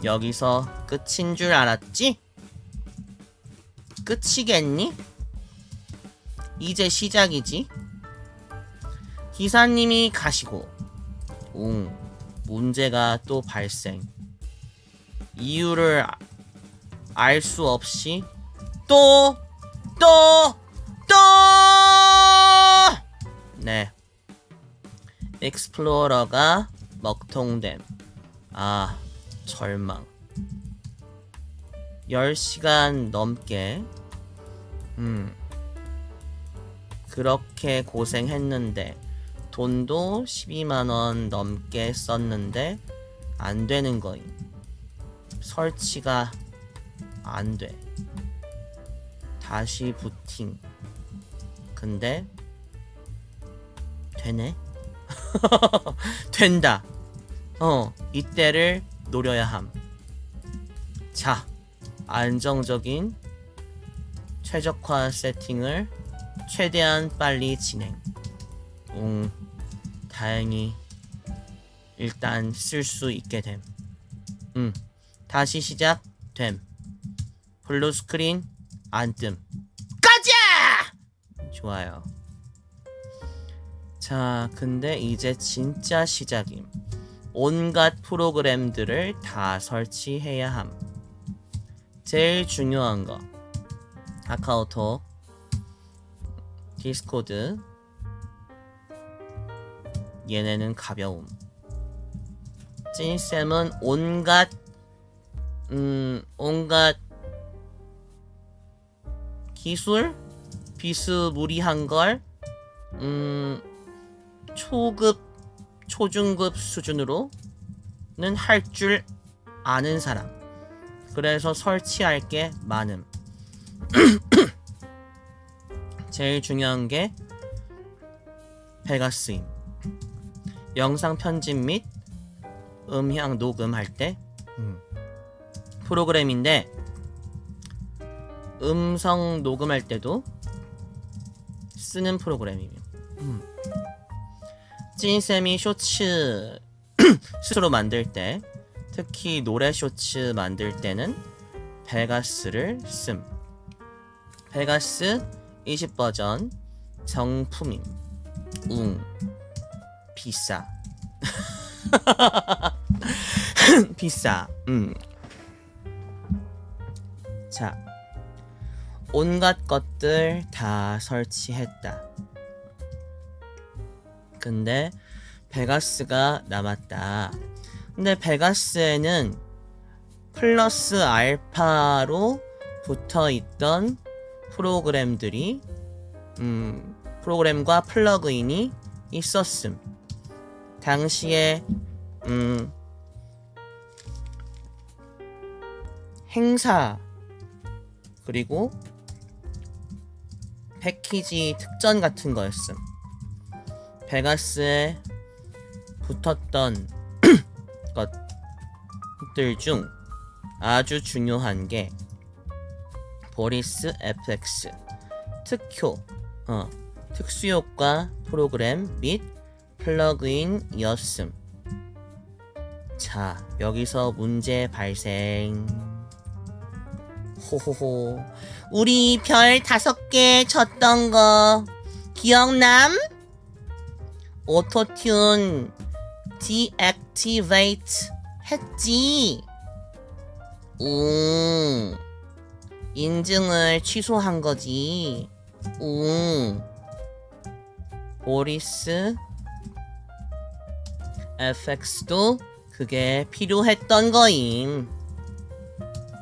여기서 끝인 줄 알았지? 끝이겠니? 이제 시작이지. 기사님이 가시고 문제가 또 발생. 이유를 알 수 없이 또 네, 익스플로러가 먹통됨. 아, 절망. 10시간 넘게 그렇게 고생했는데 돈도 12만원 넘게 썼는데 안 되는 거임. 설치가 안 돼. 다시 부팅. 근데 되네? 된다. 이때를 노려야 함. 자, 안정적인 최적화 세팅을 최대한 빨리 진행. 다행히 일단 쓸 수 있게 됨. 다시 시작됨. 블루 스크린 안 뜸. 가자! 좋아요. 자, 근데 이제 진짜 시작임. 온갖 프로그램들을 다 설치해야 함. 제일 중요한 거. 카카오톡, 디스코드. 얘네는 가벼움. 찐쌤은 온갖 기술? 비스무리한 걸 초급, 초중급 수준으로는 할 줄 아는 사람. 그래서 설치할 게 많음. 제일 중요한 게 베가스임. 영상 편집 및 음향 녹음할 때 프로그램인데 음성 녹음할 때도 쓰는 프로그램이며 찐쌤이 쇼츠 스스로 만들 때 특히 노래 쇼츠 만들 때는 베가스를 씀. 베가스 20버전 정품임. 비싸. 비싸. 자, 온갖 것들 다 설치했다. 근데 베가스가 남았다. 근데 베가스에는 플러스 알파로 붙어있던 프로그램들이 프로그램과 플러그인이 있었음. 당시에 행사 그리고 패키지 특전 같은 거였음. 베가스에 붙었던 것들 중 아주 중요한 게 보리스 FX 특수효과 프로그램 및 플러그인이었음. 자, 여기서 문제 발생. 호호호. 우리 별 5개 쳤던 거 기억남? 오토튠 디액티베이트 했지. 인증을 취소한 거지. 보리스 FX도 그게 필요했던 거임.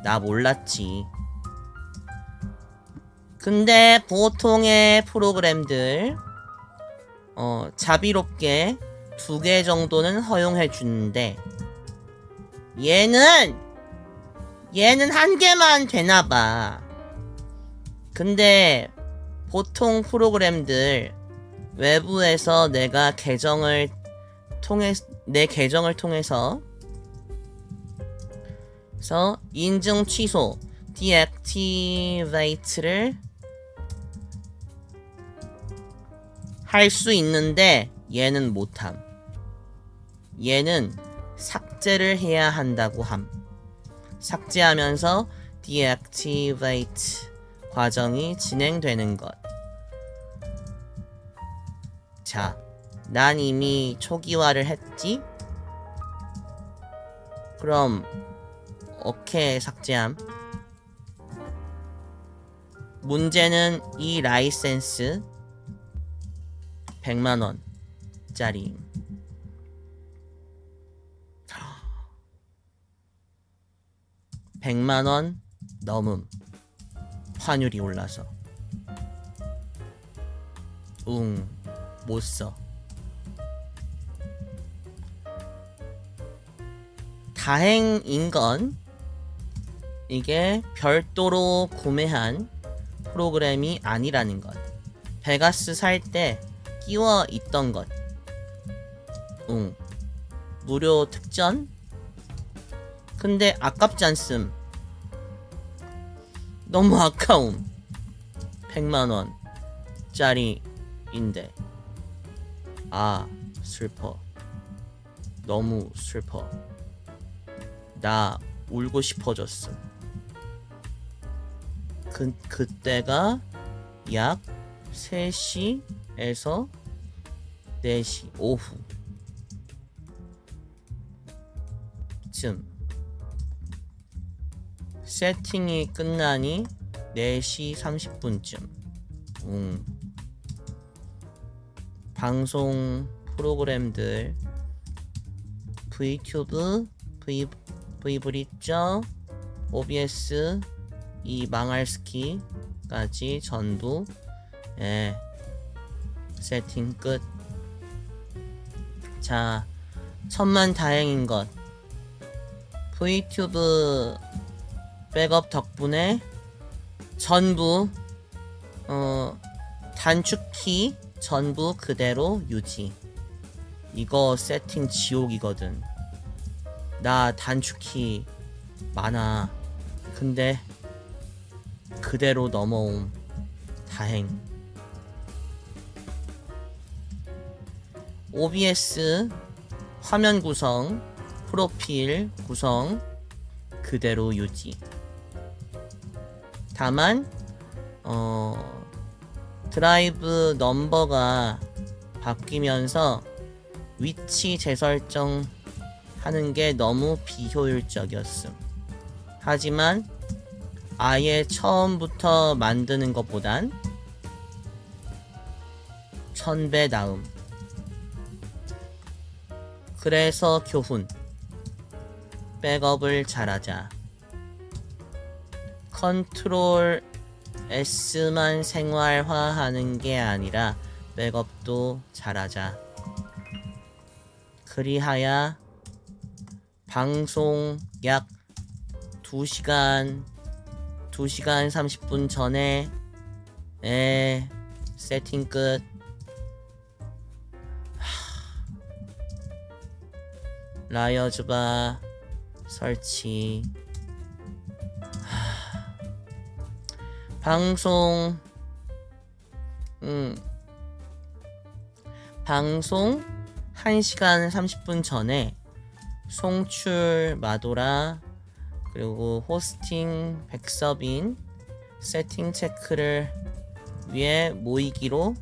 나 몰랐지. 근데 보통의 프로그램들 자비롭게 2개 정도는 허용해 주는데 얘는 1개만 되나봐. 근데 보통 프로그램들 외부에서 내 계정을 통해서 인증 취소 deactivate를 할 수 있는데 얘는 못함. 얘는 삭제를 해야 한다고 함. 삭제하면서 deactivate 과정이 진행되는 것. 자, 난 이미 초기화를 했지? 그럼 오케이 삭제함. 문제는 이 라이센스 100만원 짜리. $100만원 넘음. 환율이 올라서 못써. 다행인 건 이게 별도로 구매한 프로그램이 아니라는 것. 베가스 살 때 끼워 있던 것. 무료 특전? 근데 아깝지 않음. 너무 아까움. 100만원 짜리인데. 아, 슬퍼. 너무 슬퍼. 나 울고 싶어졌어. 그때가 약 3시에서 4시 오후쯤. 세팅이 끝나니 4시 30분쯤. 방송 프로그램들 V튜브, V브리저, OBS 이 망할 스키까지 전부 세팅 끝. 자, 천만다행인 것. V튜브 백업 덕분에 전부 단축키 전부 그대로 유지. 이거 세팅 지옥이거든. 나 단축키 많아. 근데 그대로 넘어옴. 다행. OBS 화면 구성 프로필 구성 그대로 유지. 다만 드라이브 넘버가 바뀌면서 위치 재설정 하는 게 너무 비효율적이었음. 하지만 아예 처음부터 만드는 것보단 1000배 나음. 그래서 교훈. 백업을 잘하자. 컨트롤 S만 생활화하는 게 아니라 백업도 잘하자. 그리하여 방송 약 2시간 30분 전에 세팅 끝. 라이어즈바 설치. 방송 1시간 30분 전에 송출 마도라 그리고 호스팅 백서빈 세팅 체크를 위해 모이기로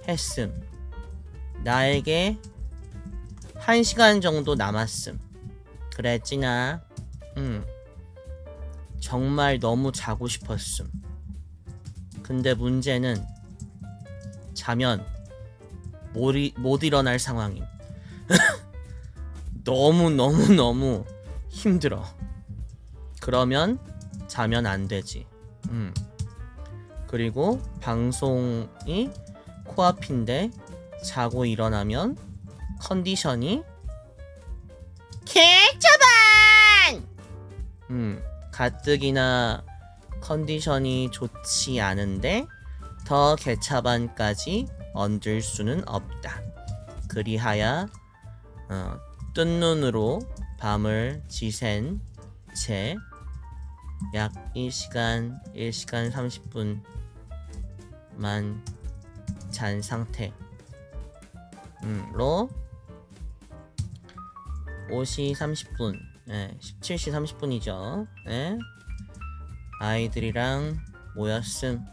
했음. 나에게 1시간 정도 남았음. 그랬지 나. 정말 너무 자고 싶었음. 근데 문제는 자면 못 일어날 상황임. 너무 힘들어. 그러면 자면 안 되지. 그리고 방송이 코앞인데 자고 일어나면 컨디션이 개차반! 가뜩이나 컨디션이 좋지 않은데 더 개차반까지 얹을 수는 없다. 그리하여 뜬 눈으로 밤을 지샌 채 약 1시간 30분만 잔 상태로 5시 30분 17시 30분이죠. 아이들이랑 모였음.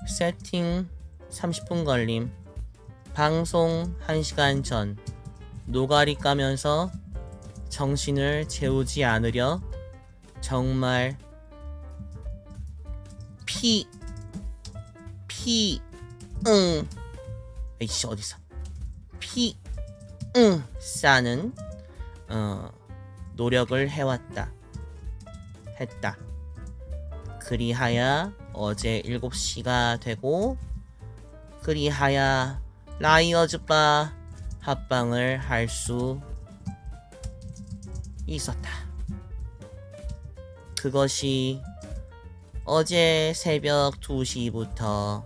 세팅 30분 걸림. 방송 1시간 전 노가리 까면서 정신을 재우지 않으려 정말 에이씨 어디서 싸는 노력을 했다. 그리하여 어제 7시가 되고 그리하여 라이어즈바 합방을 할 수 있었다. 그것이 어제 새벽 2시부터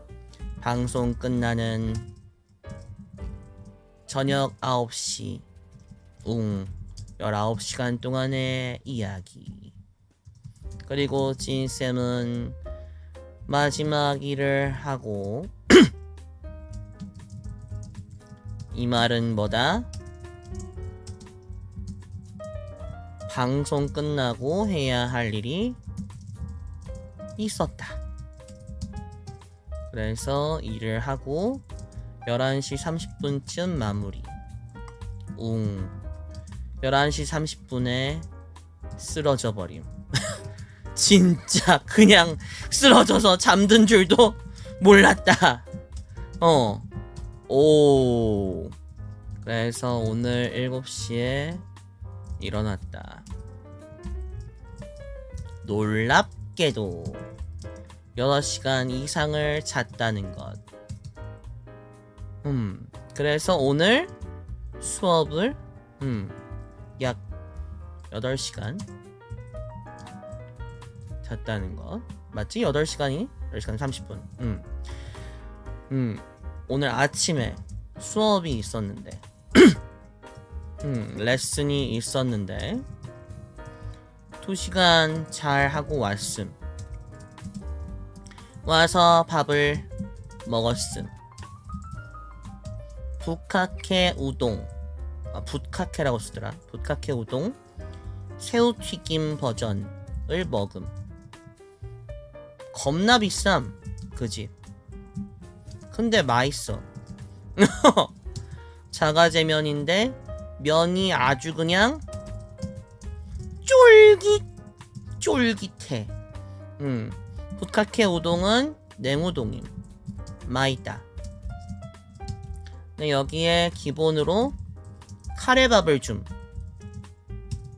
방송 끝나는 저녁 9시 19시간 동안의 이야기. 그리고 찐쌤은 마지막 일을 하고 이 말은 뭐다? 방송 끝나고 해야 할 일이 있었다. 그래서 일을 하고 11시 30분쯤 마무리. 11시 30분에 쓰러져 버림. 진짜 그냥 쓰러져서 잠든 줄도 몰랐다. 그래서 오늘 7시에 일어났다. 놀랍게도 6시간 이상을 잤다는 것. 그래서 오늘 수업을 약 8시간 잤다는 것. 맞지? 8시간 30분. 오늘 아침에 수업이 있었는데 레슨이 있었는데 2시간 잘 하고 왔음. 와서 밥을 먹었음. 북카케 우동. 붓카케라고 쓰더라. 붓카케 우동 새우튀김 버전을 먹음. 겁나 비쌈 그 집. 근데 맛있어. 자가제면인데 면이 아주 그냥 쫄깃해. 붓카케 우동은 냉우동임. 맛있다. 네, 여기에 기본으로 카레밥을 줌.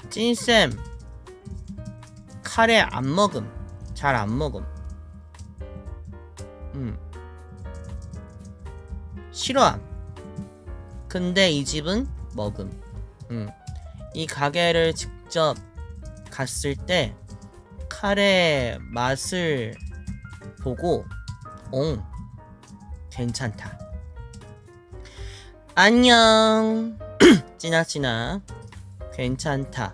찐쌤 카레 안 먹음. 잘 안 먹음. 싫어함. 근데 이 집은 먹음. 이 가게를 직접 갔을 때 카레 맛을 보고 괜찮다. 안녕. 찌나찌나 괜찮다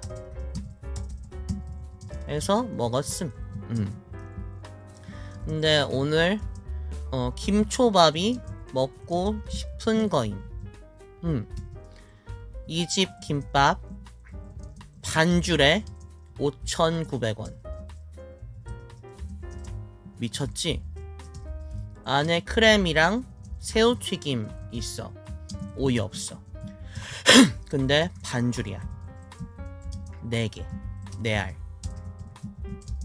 해서 먹었음. 근데 오늘 김초밥이 먹고 싶은 거임. 이 집 김밥 반줄에 5,900원. 미쳤지? 안에 크림이랑 새우튀김 있어. 오이 없어. 근데 반줄이야. 4개 4알.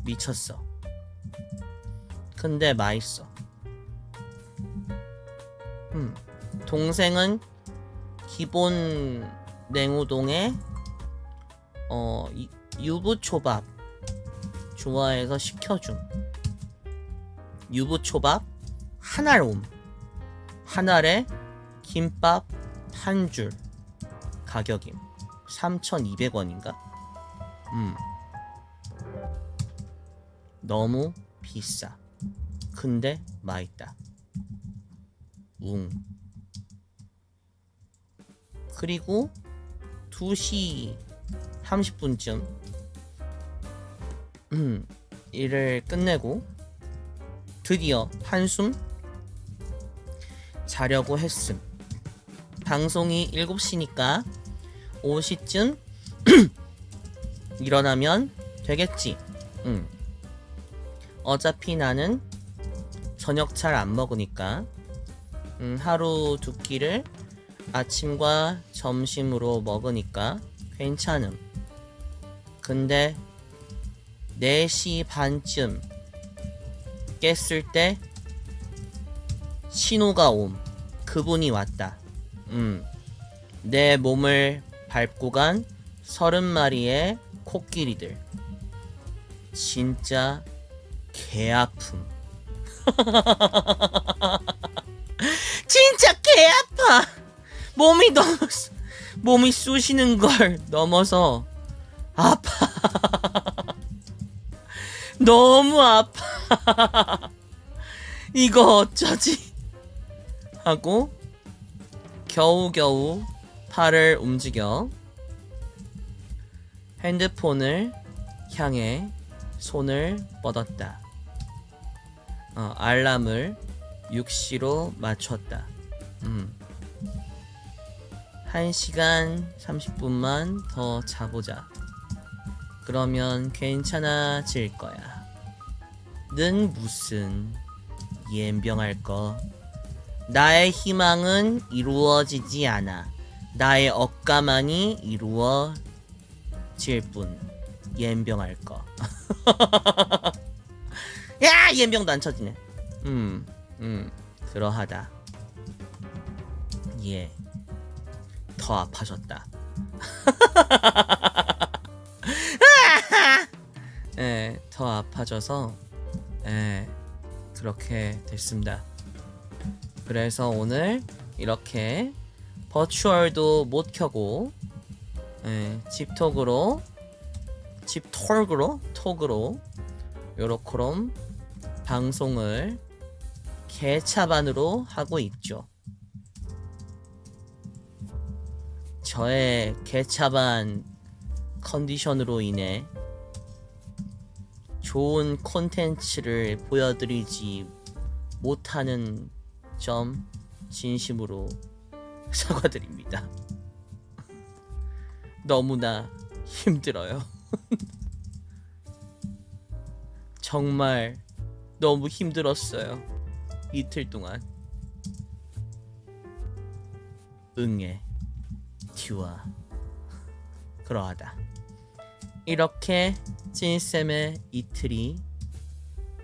미쳤어. 근데 맛있어. 동생은 기본 냉우동에 유부초밥 좋아해서 시켜줌. 유부초밥 한알 옴. 한알에 김밥 한 줄. 가격임 3,200원인가? 너무 비싸. 근데 맛있다. 그리고 2시 30분쯤 일을 끝내고 드디어 한숨 자려고 했음. 방송이 7시니까 5시쯤 일어나면 되겠지. 어차피 나는 저녁 잘 안 먹으니까 하루 2끼를 아침과 점심으로 먹으니까 괜찮음. 근데 4시 반쯤 깼을 때 신호가 옴. 그분이 왔다. 내 몸을 밟고 간 30마리의 코끼리들. 진짜 개 아픔. 진짜 개 아파. 몸이 쑤시는 걸 넘어서 아파. 너무 아파. 이거 어쩌지? 하고 겨우겨우 팔을 움직여 핸드폰을 향해 손을 뻗었다. 알람을 6시로 맞췄다. 1시간 30분만 더 자보자. 그러면 괜찮아질 거야. 는 무슨 옌병할 거. 나의 희망은 이루어지지 않아. 나의 억가만이 이루어질 뿐. 옌병할 거. 야! 옌병도 안 쳐지네. 그러하다. 예. 더 아파졌다. 예, 더 아파져서 그렇게 됐습니다. 그래서 오늘 이렇게 버추얼도 못 켜고 집톡으로 요렇게롬 방송을 개차반으로 하고 있죠. 저의 개차반 컨디션으로 인해 좋은 콘텐츠를 보여드리지 못하는 점 진심으로 사과드립니다. 너무나 힘들어요. 정말 너무 힘들었어요. 이틀 동안. 응애 듀아 그러하다. 이렇게 찐쌤의 이틀이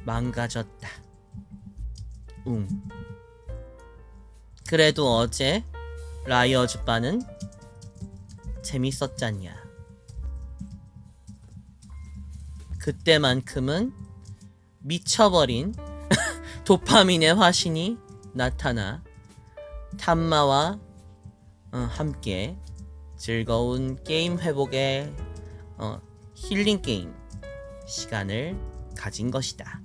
망가졌다. 그래도 어제 라이어즈 바는 재밌었잖냐. 그때만큼은 미쳐버린 도파민의 화신이 나타나 탐마와 함께 즐거운 게임 회복의 힐링 게임 시간을 가진 것이다.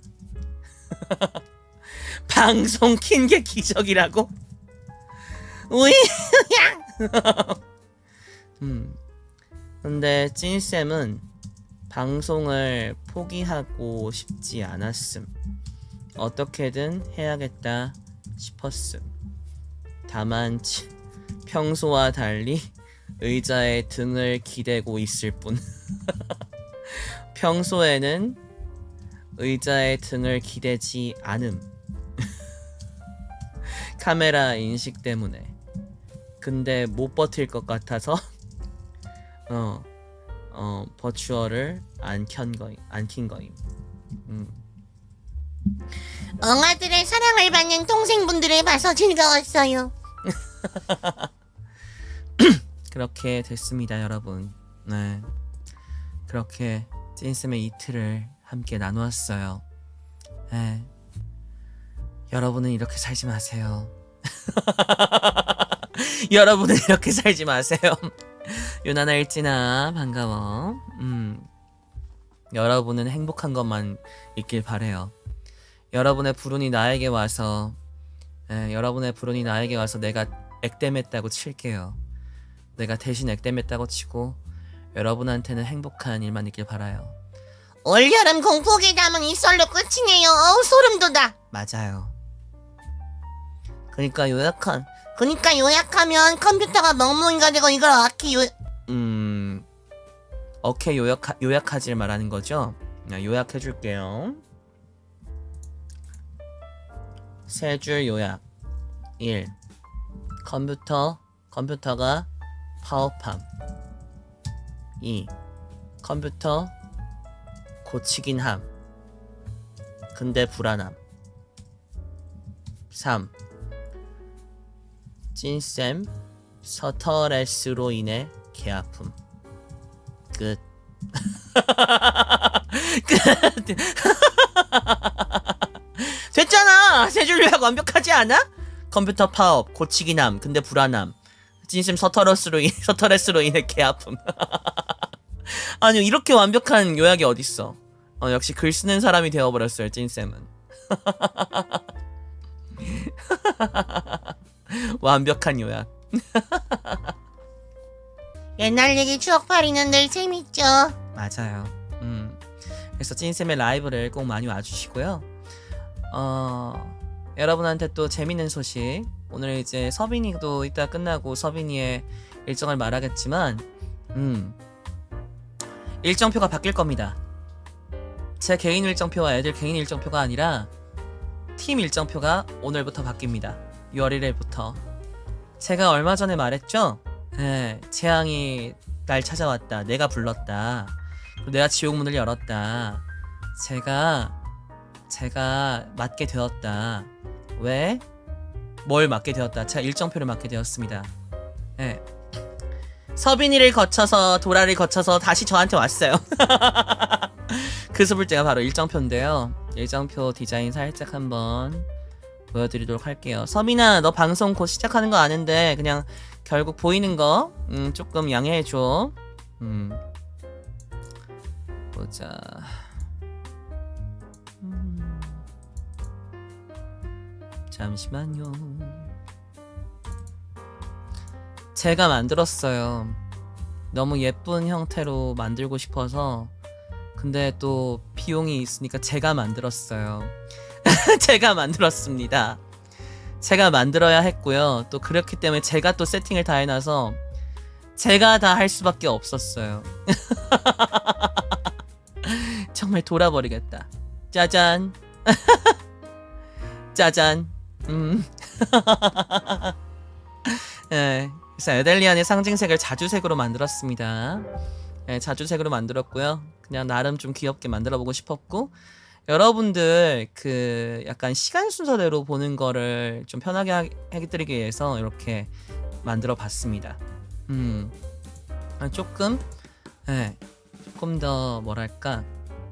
방송 킨 게 기적이라고? 우이. 근데 찐쌤은 방송을 포기하고 싶지 않았음. 어떻게든 해야겠다 싶었음. 다만 평소와 달리 의자에 등을 기대고 있을 뿐. 평소에는 의자에 등을 기대지 않음. 카메라 인식 때문에. 근데 못 버틸 것 같아서 버추얼을 안 킨 거임. 엉아들의 사랑을 받는 동생분들을 봐서 즐거웠어요. 그렇게 됐습니다, 여러분. 네, 그렇게 찐쌤의 이틀을 함께 나누었어요. 네, 여러분은 이렇게 살지 마세요. 여러분은 이렇게 살지 마세요. 유나나 일진아 반가워. 여러분은 행복한 것만 있길 바래요. 여러분의 불운이 나에게 와서 내가 액땜했다고 칠게요. 내가 대신 액땜했다고 치고 여러분한테는 행복한 일만 있길 바라요. 올여름 공포괴담은 이썰로 끝이네요. 어우 소름 돋아. 맞아요. 그러니까 요약하면 컴퓨터가 멍멍이가 되고 이걸 어케 요약하질 말하는 거죠? 요약해줄게요. 세 줄 요약. 1. 컴퓨터가 파워팜. 2. 컴퓨터 고치긴 함. 근데 불안함. 3. 찐쌤 서터레스로 인해 개아픔. 끝. 끝. 됐잖아. 세 줄 요약 완벽하지 않아? 컴퓨터 파업, 고치긴 함, 근데 불안함. 찐쌤 서터레스로 인해 개아픔. 아니 이렇게 완벽한 요약이 어딨어. 역시 글 쓰는 사람이 되어버렸어요, 찐쌤은. 완벽한 요약. 옛날 얘기 추억팔이는 늘 재밌죠. 맞아요. 그래서 찐쌤의 라이브를 꼭 많이 와주시고요. 여러분한테 또 재밌는 소식. 오늘 이제 서빈이도 이따 끝나고 서빈이의 일정을 말하겠지만 일정표가 바뀔 겁니다. 제 개인 일정표와 애들 개인 일정표가 아니라 팀 일정표가 오늘부터 바뀝니다. 6월 1일부터. 제가 얼마 전에 말했죠? 네, 재앙이 날 찾아왔다. 내가 불렀다. 그리고 내가 지옥문을 열었다. 제가 맡게 되었다. 왜? 뭘 맡게 되었다. 제가 일정표를 맡게 되었습니다. 네. 서빈이를 거쳐서 도라를 거쳐서 다시 저한테 왔어요. 그 소불제가 바로 일정표인데요. 일정표 디자인 살짝 한번 보여드리도록 할게요. 서빈아, 너 방송 곧 시작하는 거 아는데 그냥 결국 보이는 거 조금 양해해줘. 보자. 잠시만요. 제가 만들었어요. 너무 예쁜 형태로 만들고 싶어서. 근데 또 비용이 있으니까 제가 만들었어요. 제가 만들었습니다. 제가 만들어야 했고요. 또 그렇기 때문에 제가 또 세팅을 다 해놔서 제가 다 할 수밖에 없었어요. 정말 돌아버리겠다. 짜잔. 짜잔. 예, 그래서 에델리안의 상징색을 자주색으로 만들었습니다. 예, 자주색으로 만들었고요. 그냥 나름 좀 귀엽게 만들어보고 싶었고, 여러분들 그 약간 시간 순서대로 보는 거를 좀 편하게 해드리기 위해서 이렇게 만들어 봤습니다. 조금 조금 더 뭐랄까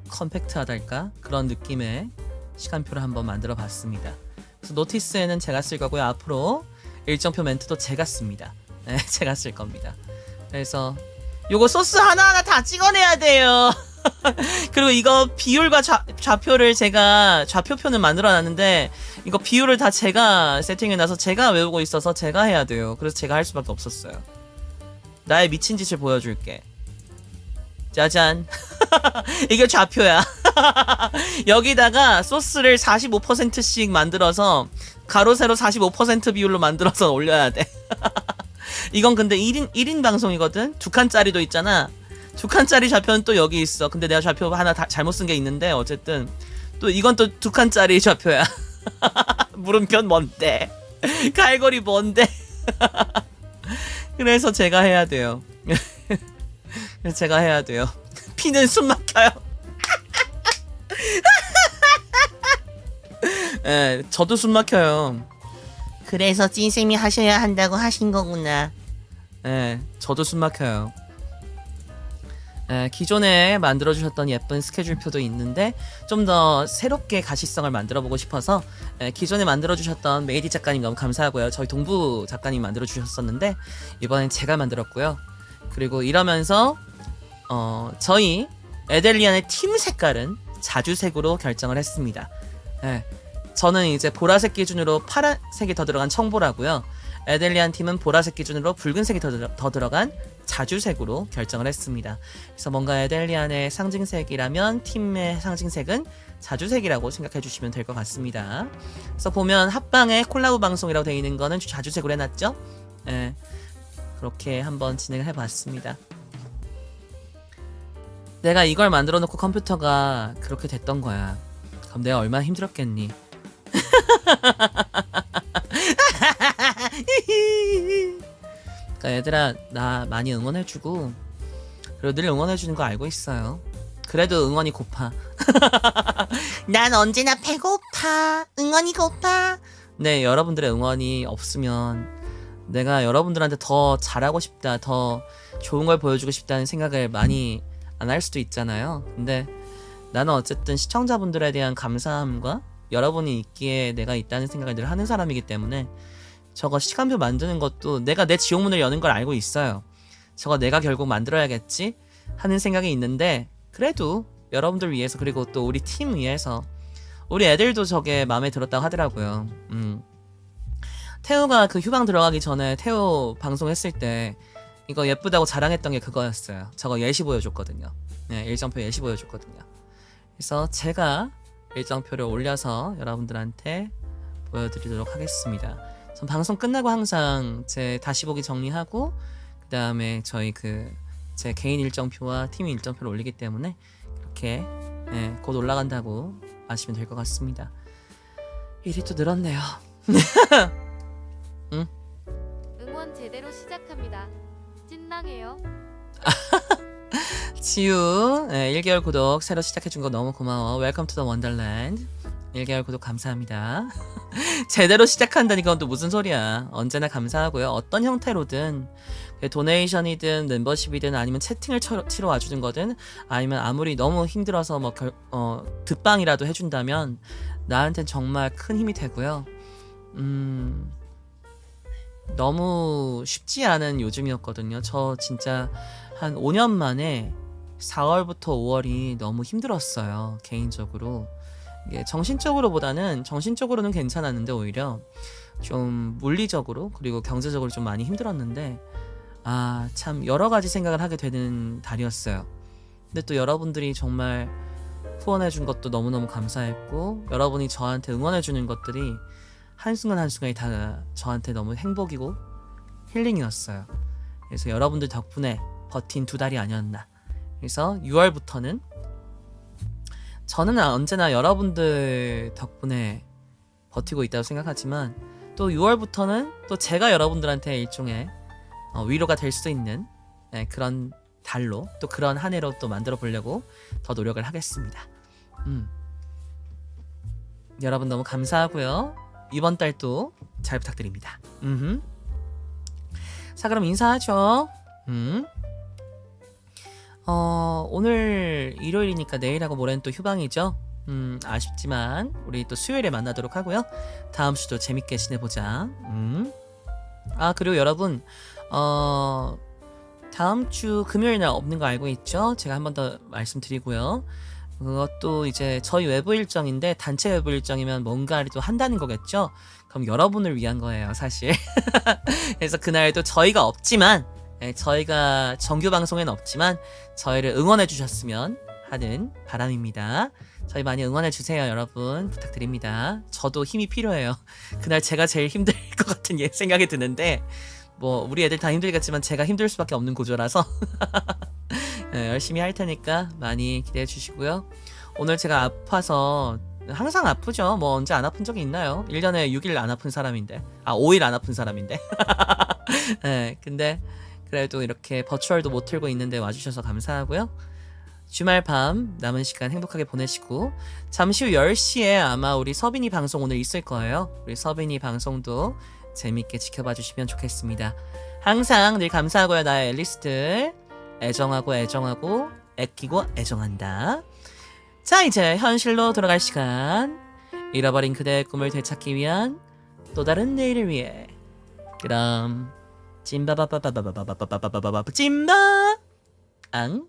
컴팩트하달까 그런 느낌의 시간표를 한번 만들어 봤습니다. 그래서 노티스에는 제가 쓸 거고요. 앞으로 일정표 멘트도 제가 씁니다. 제가 쓸 겁니다. 그래서 요거 소스 하나하나 다 찍어내야 돼요. 그리고 이거 비율과 좌표를 제가 좌표표는 만들어 놨는데 이거 비율을 다 제가 세팅해 놔서 제가 외우고 있어서 제가 해야 돼요. 그래서 제가 할 수밖에 없었어요. 나의 미친 짓을 보여줄게. 짜잔. 이게 좌표야. 여기다가 소스를 45%씩 만들어서 가로 세로 45% 비율로 만들어서 올려야 돼. 이건 근데 1인 방송이거든. 2칸짜리도 있잖아. 2칸짜리 좌표는 또 여기 있어. 근데 내가 좌표 하나 잘못 쓴 게 있는데 어쨌든 또 이건 또 2칸짜리 좌표야. 물음표 뭔데? 갈고리 뭔데? 그래서 제가 해야 돼요. 그래서 제가 해야 돼요. 피는 숨 막혀요. 예, 저도 숨 막혀요. 그래서 찐쌤이 하셔야 한다고 하신 거구나. 예, 저도 숨 막혀요. 기존에 만들어주셨던 예쁜 스케줄표도 있는데 좀 더 새롭게 가시성을 만들어보고 싶어서 기존에 만들어주셨던 메이디 작가님 너무 감사하고요. 저희 동부 작가님 만들어주셨었는데 이번엔 제가 만들었고요. 그리고 이러면서 저희 에델리안의 팀 색깔은 자주색으로 결정을 했습니다. 저는 이제 보라색 기준으로 파란색이 더 들어간 청보라고요. 에델리안 팀은 보라색 기준으로 붉은색이 더 들어간 자주색으로 결정을 했습니다. 그래서 뭔가 에델리안의 상징색이라면 팀의 상징색은 자주색이라고 생각해 주시면 될 것 같습니다. 그래서 보면 합방에 콜라보 방송이라고 되어 있는 거는 자주색으로 해놨죠. 그렇게 한번 진행을 해봤습니다. 내가 이걸 만들어 놓고 컴퓨터가 그렇게 됐던 거야. 그럼 내가 얼마나 힘들었겠니? 그러니까 얘들아 나 많이 응원해주고 그리고 늘 응원해주는 거 알고 있어요. 그래도 응원이 고파. 난 언제나 배고파. 응원이 고파. 네, 여러분들의 응원이 없으면 내가 여러분들한테 더 잘하고 싶다, 더 좋은 걸 보여주고 싶다는 생각을 많이 안 할 수도 있잖아요. 근데 나는 어쨌든 시청자분들에 대한 감사함과 여러분이 있기에 내가 있다는 생각을 늘 하는 사람이기 때문에 저거 시간표 만드는 것도 내가 내 지옥문을 여는 걸 알고 있어요. 저거 내가 결국 만들어야겠지 하는 생각이 있는데 그래도 여러분들 위해서 그리고 또 우리 팀 위해서 우리 애들도 저게 마음에 들었다고 하더라고요. 태우가 그 휴방 들어가기 전에 태우 방송했을 때 이거 예쁘다고 자랑했던 게 그거였어요. 저거 예시 보여줬거든요. 네, 일정표 예시 보여줬거든요. 그래서 제가 일정표를 올려서 여러분들한테 보여드리도록 하겠습니다. 전 방송 끝나고 항상 제 다시 보기 정리하고 그 다음에 저희 제 개인 일정표와 팀 일정표를 올리기 때문에 이렇게 곧 올라간다고 아시면 될 것 같습니다. 일이 또 늘었네요. 응? 응원 제대로 시작합니다. 찐랑해요. 지우 1개월 구독 새로 시작해준 거 너무 고마워. 웰컴 투 더 원더랜드 1개월 구독 감사합니다. 제대로 시작한다니까 또 무슨 소리야. 언제나 감사하고요. 어떤 형태로든 도네이션이든 멤버십이든 아니면 채팅을 치러 와주는 거든 아니면 아무리 너무 힘들어서 득방이라도 해준다면 나한텐 정말 큰 힘이 되고요. 너무 쉽지 않은 요즘이었거든요. 저 진짜 한 5년 만에 4월부터 5월이 너무 힘들었어요. 개인적으로. 이게 정신적으로는 괜찮았는데 오히려 좀 물리적으로 그리고 경제적으로 좀 많이 힘들었는데 참 여러 가지 생각을 하게 되는 달이었어요. 근데 또 여러분들이 정말 후원해준 것도 너무너무 감사했고 여러분이 저한테 응원해주는 것들이 한순간 한순간이 다 저한테 너무 행복이고 힐링이었어요. 그래서 여러분들 덕분에 버틴 2달이 아니었나. 그래서 6월부터는 저는 언제나 여러분들 덕분에 버티고 있다고 생각하지만 또 6월부터는 또 제가 여러분들한테 일종의 위로가 될 수 있는 그런 달로 또 그런 한 해로 또 만들어 보려고 더 노력을 하겠습니다. 여러분 너무 감사하고요. 이번 달도 잘 부탁드립니다. 자, 그럼 인사하죠. 오늘 일요일이니까 내일하고 모레는 또 휴방이죠. 아쉽지만 우리 또 수요일에 만나도록 하고요. 다음 주도 재밌게 지내보자. 그리고 여러분 다음 주 금요일 날 없는 거 알고 있죠? 제가 한 번 더 말씀드리고요. 그것도 이제 저희 외부 일정인데 단체 외부 일정이면 뭔가를 또 한다는 거겠죠? 그럼 여러분을 위한 거예요, 사실. 그래서 그날도 저희가 없지만, 저희가 정규 방송에는 없지만 저희를 응원해 주셨으면 하는 바람입니다. 저희 많이 응원해 주세요, 여러분. 부탁드립니다. 저도 힘이 필요해요. 그날 제가 제일 힘들 것 같은 생각이 드는데 뭐 우리 애들 다 힘들겠지만 제가 힘들 수밖에 없는 구조라서 열심히 할 테니까 많이 기대해 주시고요. 오늘 제가 아파서 항상 아프죠. 뭐 언제 안 아픈 적이 있나요? 1년에 6일 안 아픈 사람인데 5일 안 아픈 사람인데 근데 그래도 이렇게 버추얼도 못 틀고 있는데 와주셔서 감사하고요. 주말 밤 남은 시간 행복하게 보내시고 잠시 후 10시에 아마 우리 서빈이 방송 오늘 있을 거예요. 우리 서빈이 방송도 재밌게 지켜봐 주시면 좋겠습니다. 항상 늘 감사하고요. 나의 앨리스들 애정하고 애끼고 애정한다. 자, 이제 현실로 돌아갈 시간. 잃어버린 그대의 꿈을 되찾기 위한 또 다른 내일을 위해. 그럼 찐바바바바바바바바바바바바 찐바 앙